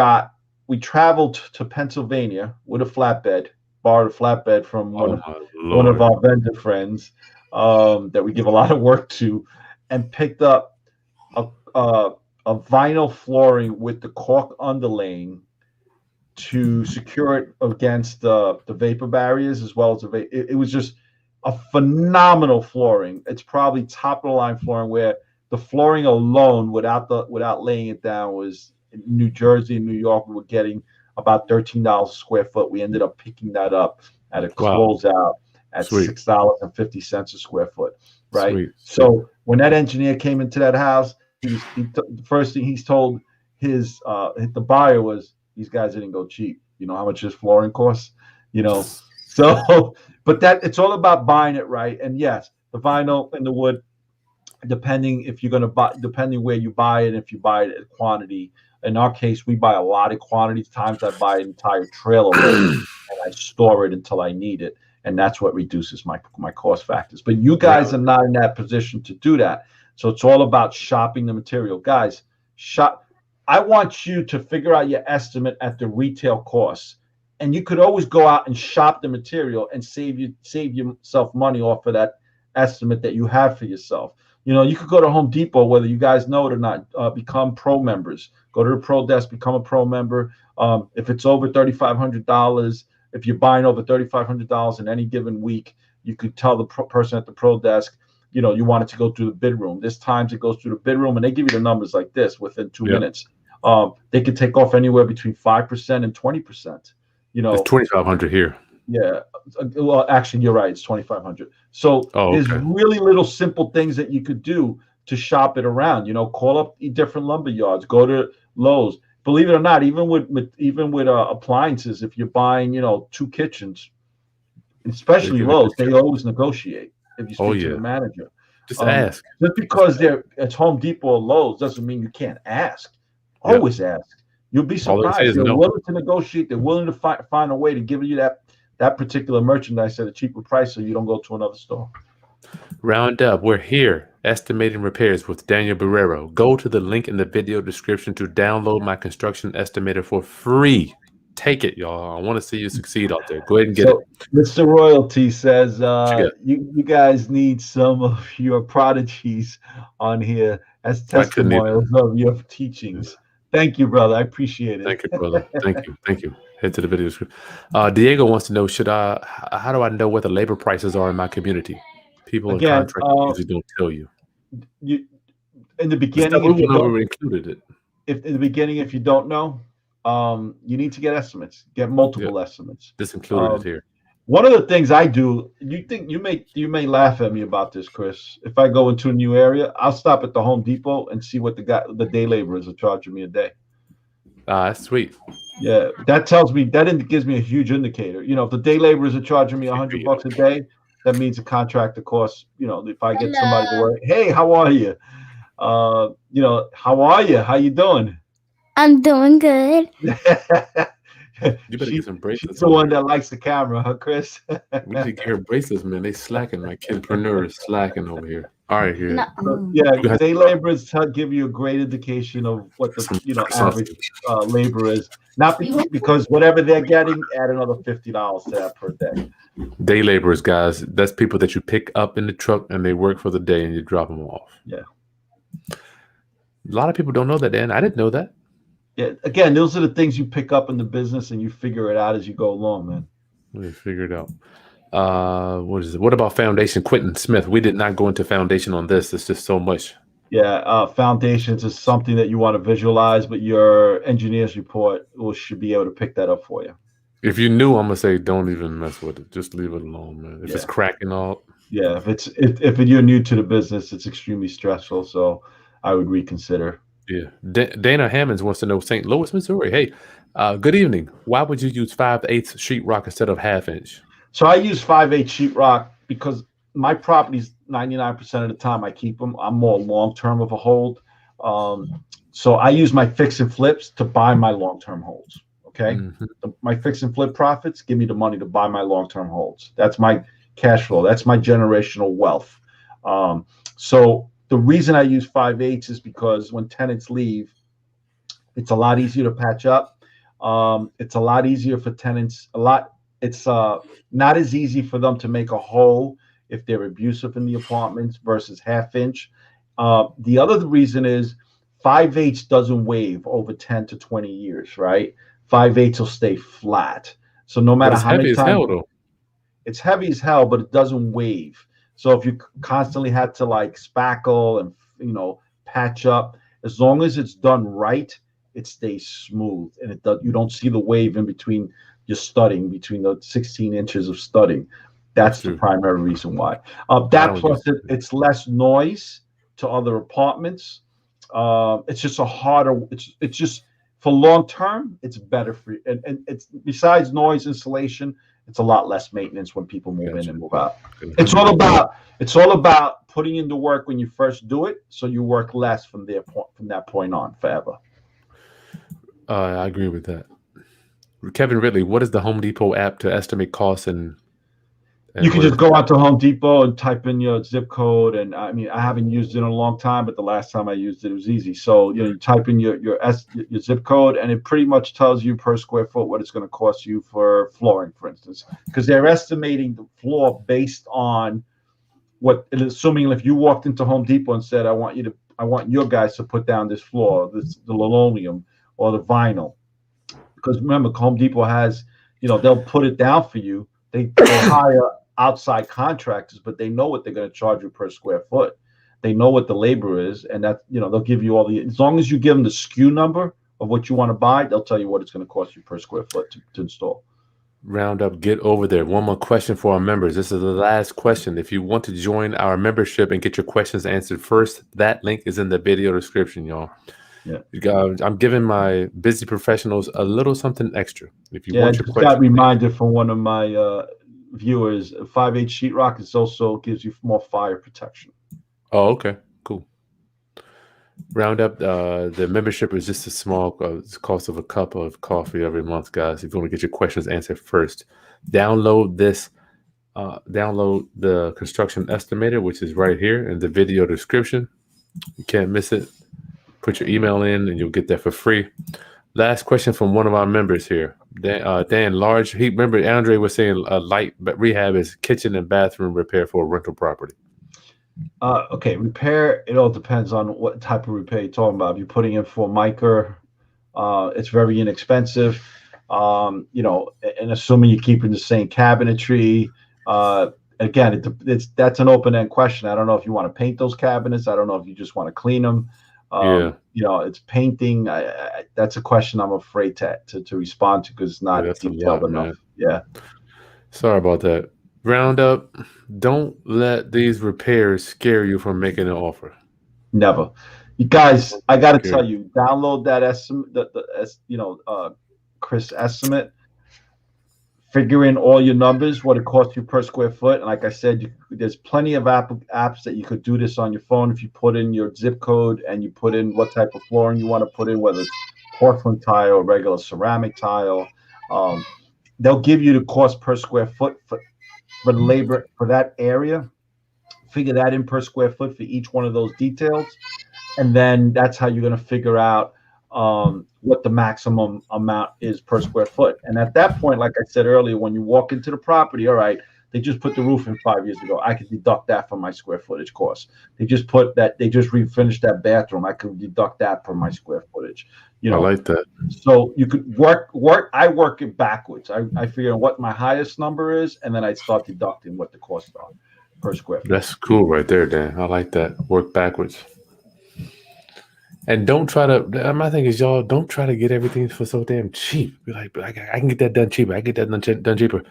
we traveled to Pennsylvania with a flatbed, borrowed a flatbed from one of our vendor friends that we give a lot of work to, and picked up a vinyl flooring with the caulk underlaying to secure it against the vapor barriers as well as it was just a phenomenal flooring. It's probably top of the line flooring where the flooring alone without laying it down was in New Jersey and New York. We were getting about $13 a square foot. We ended up picking that up at a closeout at $6.50 a square foot. Right. Sweet. So when that engineer came into that house, the first thing he's told the buyer was, these guys didn't go cheap. You know how much this flooring costs? You know, so but that it's all about buying it right. And yes, the vinyl and the wood, depending if you're going to buy, depending where you buy it, if you buy it at quantity. In our case, we buy a lot of quantities. Times I buy an entire trailer load and I store it until I need it, and that's what reduces my cost factors. But you guys are not in that position to do that, so it's all about shopping the material, guys. Shop. I want you to figure out your estimate at the retail costs, and you could always go out and shop the material and save yourself money off of that estimate that you have for yourself. You know, you could go to Home Depot, whether you guys know it or not, become pro members. Go to the pro desk, become a pro member. If it's over $3,500, if you're buying over $3,500 in any given week, you could tell the person at the pro desk, you know, you want it to go through the bid room. There's times it goes through the bid room, and they give you the numbers like this within 2 minutes. They could take off anywhere between 5% and 20%. You know, it's 2,500 here. Yeah, well, actually, you're right. It's 2,500. So there's really little simple things that you could do to shop it around. You know, call up different lumber yards. Go to Lowe's. Believe it or not, even with appliances, if you're buying, you know, 2 kitchens, especially Lowe's, they always negotiate. If you speak to the manager, just ask. Just because it's Home Depot or Lowe's doesn't mean you can't ask. Always ask. You'll be surprised. They're willing to negotiate. They're willing to find a way to give you that particular merchandise at a cheaper price, so you don't go to another store. Round up. We're here. Estimating repairs with Daniel Borrero. Go to the link in the video description to download my construction estimator for free. Take it, y'all. I want to see you succeed out there. Go ahead and get it. Mr. Royalty says you guys need some of your prodigies on here as testimonials of your teachings. Thank you, brother. I appreciate it. Thank you, brother. Thank you. Head to the video description. Diego wants to know, how do I know what the labor prices are in my community? People in contracts usually don't tell you. In the beginning, if you don't know, you need to get estimates. Get multiple estimates. This included here. One of the things I do, you may laugh at me about this, Chris. If I go into a new area, I'll stop at the Home Depot and see what the day laborers are charging me a day. That's sweet. Yeah, that gives me a huge indicator. You know, if the day laborers are charging me $100 a day, that means the contractor costs. You know, if I get somebody to work, hey, how are you? You know, how are you? How you doing? I'm doing good. You better get some bracelets. She's the one that likes the camera, huh, Chris? We need to get her bracelets, man. They slacking. My kidpreneur is slacking over here. All right, here. Yeah, day laborers give you a great indication of what the average labor is. Not because whatever they're getting, add another $50 to that per day. Day laborers, guys, that's people that you pick up in the truck and they work for the day and you drop them off. Yeah. A lot of people don't know that, Dan. I didn't know that. Yeah, again, those are the things you pick up in the business and you figure it out as you go along, man. We figure it out. What is it? What about foundation? Quentin Smith. We did not go into foundation on this. It's just so much. Yeah, foundations is something that you want to visualize, but your engineer's report should be able to pick that up for you. If you knew, I'm gonna say don't even mess with it. Just leave it alone, man. If it's cracking up. Yeah, if you're new to the business, it's extremely stressful. So I would reconsider. Yeah. Dana Hammonds wants to know, St. Louis, Missouri. Hey, good evening. Why would you use 5/8 sheetrock instead of 1/2 inch? So I use 5/8 sheetrock because my properties 99% of the time I keep them. I'm more long-term of a hold. So I use my fix and flips to buy my long-term holds. Okay. My fix and flip profits give me the money to buy my long-term holds. That's my cash flow. That's my generational wealth. So the reason I use 5/8 is because when tenants leave, it's a lot easier to patch up. It's a lot easier for tenants. It's not as easy for them to make a hole if they're abusive in the apartments versus 1/2 inch. The other reason is 5/8 doesn't wave over 10 to 20 years, right? 5/8 will stay flat. So no matter how many times, it's heavy as hell, but it doesn't wave. So if you constantly had to like spackle and patch up, as long as it's done right, it stays smooth and you don't see the wave in between your studding, between the 16 inches of studding. That's the primary reason why. That plus it's less noise to other apartments. It's just a harder. It's just for long term, it's better for you. And it's besides noise insulation, it's a lot less maintenance when people move in and move out. It's all about putting in the work when you first do it, so you work less from that point on forever. I agree with that. Kevin Ridley, what is the Home Depot app to estimate costs and you can just go out to Home Depot and type in your zip code. And I mean, I haven't used it in a long time, but the last time I used it, it was easy. So, you type in your zip code, and it pretty much tells you per square foot what it's going to cost you for flooring, for instance, because they're estimating the floor based on assuming if you walked into Home Depot and said, I want your guys to put down this floor, the linoleum or the vinyl, because remember, Home Depot has, they'll put it down for you. They hire outside contractors, but they know what they're going to charge you per square foot. They know what the labor is, and that they'll give you as long as you give them the SKU number of what you want to buy, they'll tell you what it's going to cost you per square foot to install. Roundup, get over there. One more question for our members. This is the last question. If you want to join our membership and get your questions answered first, that link is in the video description, y'all. Yeah, I'm giving my busy professionals a little something extra. If you want your question, got reminded from one of my viewers, 5/8 sheetrock also gives you more fire protection. Oh, okay, cool. Roundup, the membership is just a small cost of a cup of coffee every month, guys. If you want to get your questions answered first, download this. Download the construction estimator, which is right here in the video description. You can't miss it. Put your email in, and you'll get that for free. Last question from one of our members here. Dan, large. Remember Andre was saying light, but rehab is kitchen and bathroom repair for a rental property. Okay, repair. It all depends on what type of repair you're talking about. If you're putting in for mica, it's very inexpensive. And assuming you're keeping the same cabinetry. Again, that's an open-end question. I don't know if you want to paint those cabinets. I don't know if you just want to clean them. It's painting. That's a question I'm afraid to respond to because it's not detailed enough. Man. Yeah. Sorry about that. Roundup, don't let these repairs scare you from making an offer. Never. You guys, I got to tell you, download that estimate, Kris estimate. Figure in all your numbers, what it costs you per square foot. And like I said, there's plenty of apps that you could do this on your phone. If you put in your zip code and you put in what type of flooring you want to put in, whether it's porcelain tile or regular ceramic tile, they'll give you the cost per square foot for the labor for that area. Figure that in per square foot for each one of those details. And then that's how you're going to figure out what the maximum amount is per square foot. And at that point, like I said earlier, when you walk into the property, all right, they just put the roof in 5 years ago. I could deduct that from my square footage cost. They just refinished that bathroom. I could deduct that from my square footage. I like that. So you could work. I work it backwards. I figure what my highest number is, and then I start deducting what the costs are per square foot. That's cool right there, Dan. I like that. Work backwards. And don't try to. My thing is, y'all, don't try to get everything for so damn cheap. Be like, I can get that done cheaper. I get that done cheaper.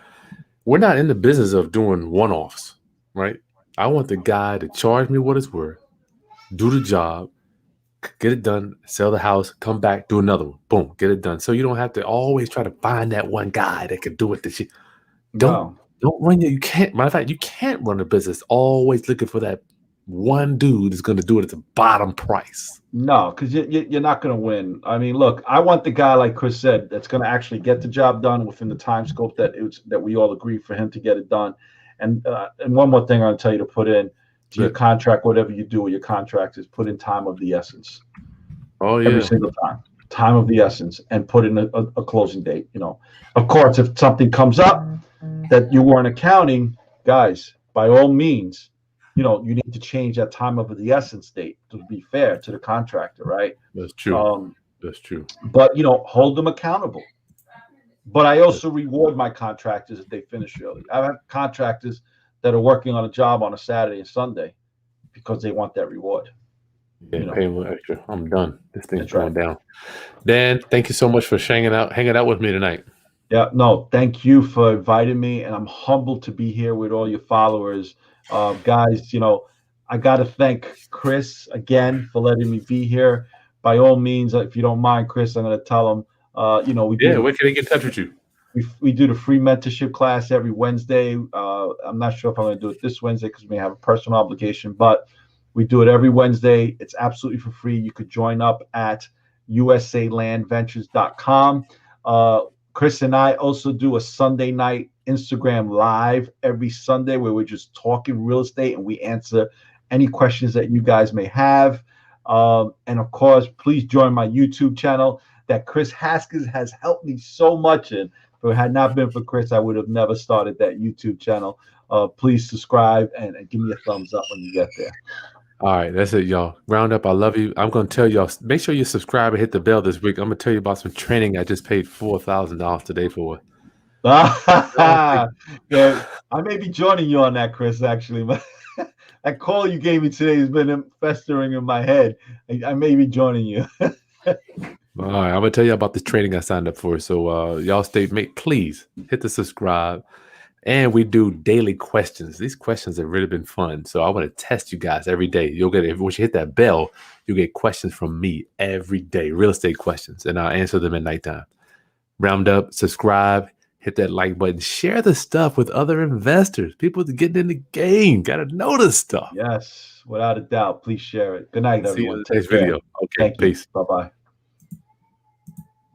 We're not in the business of doing one-offs, right? I want the guy to charge me what it's worth, do the job, get it done, sell the house, come back, do another one. Boom, get it done. So you don't have to always try to find that one guy that can do it. Don't run you can't. Matter of fact, you can't run a business always looking for that one dude is going to do it at the bottom price. No, because you're not going to win. I mean, look, I want the guy, like Kris said, that's going to actually get the job done within the time scope that we all agree for him to get it done. And one more thing I'll tell you to put in to your contract, whatever you do with your contract, is put in time of the essence. Oh yeah, every single time of the essence, and put in a closing date. Of course, if something comes up that you weren't accounting, guys, by all means. You need to change that time of the essence date to be fair to the contractor, right? That's true. That's true. But, hold them accountable. But I also reward my contractors if they finish early. I have contractors that are working on a job on a Saturday and Sunday because they want that reward. Yeah, pay them extra. I'm done. This thing's going down. Dan, thank you so much for hanging out with me tonight. Yeah, no, thank you for inviting me, and I'm humbled to be here with all your followers. Guys, I got to thank Kris again for letting me be here. by all means, if you don't mind, Chris, I'm going to tell them. We do. Yeah, where can they get in touch with you? We do the free mentorship class every Wednesday. I'm not sure if I'm going to do it this Wednesday because we may have a personal obligation, but we do it every Wednesday. It's absolutely for free. You could join up at usalandventures.com. Chris and I also do a Sunday night Instagram live every Sunday where we're just talking real estate and we answer any questions that you guys may have. And of course, please join my YouTube channel that Chris Haskins has helped me so much in. If it had not been for Chris, I would have never started that YouTube channel. Please subscribe and give me a thumbs up when you get there. All right, that's it, y'all. Roundup, I love you. I'm going to tell y'all, make sure you subscribe and hit the bell this week. I'm going to tell you about some training I just paid $4,000 today for. Yeah, I may be joining you on that, Chris, actually. That call you gave me today has been festering in my head. I may be joining you. All right, I'm going to tell you about the training I signed up for. So y'all please hit the subscribe. And we do daily questions. These questions have really been fun. So I want to test you guys every day. You'll get it. Once you hit that bell, you'll get questions from me every day, real estate questions, and I'll answer them at nighttime. Round up, subscribe, hit that like button, share the stuff with other investors, people getting in the game. Got to know this stuff. Yes, without a doubt. Please share it. Good night, everyone. See you in the next video. Okay, Thank you. peace. Bye-bye.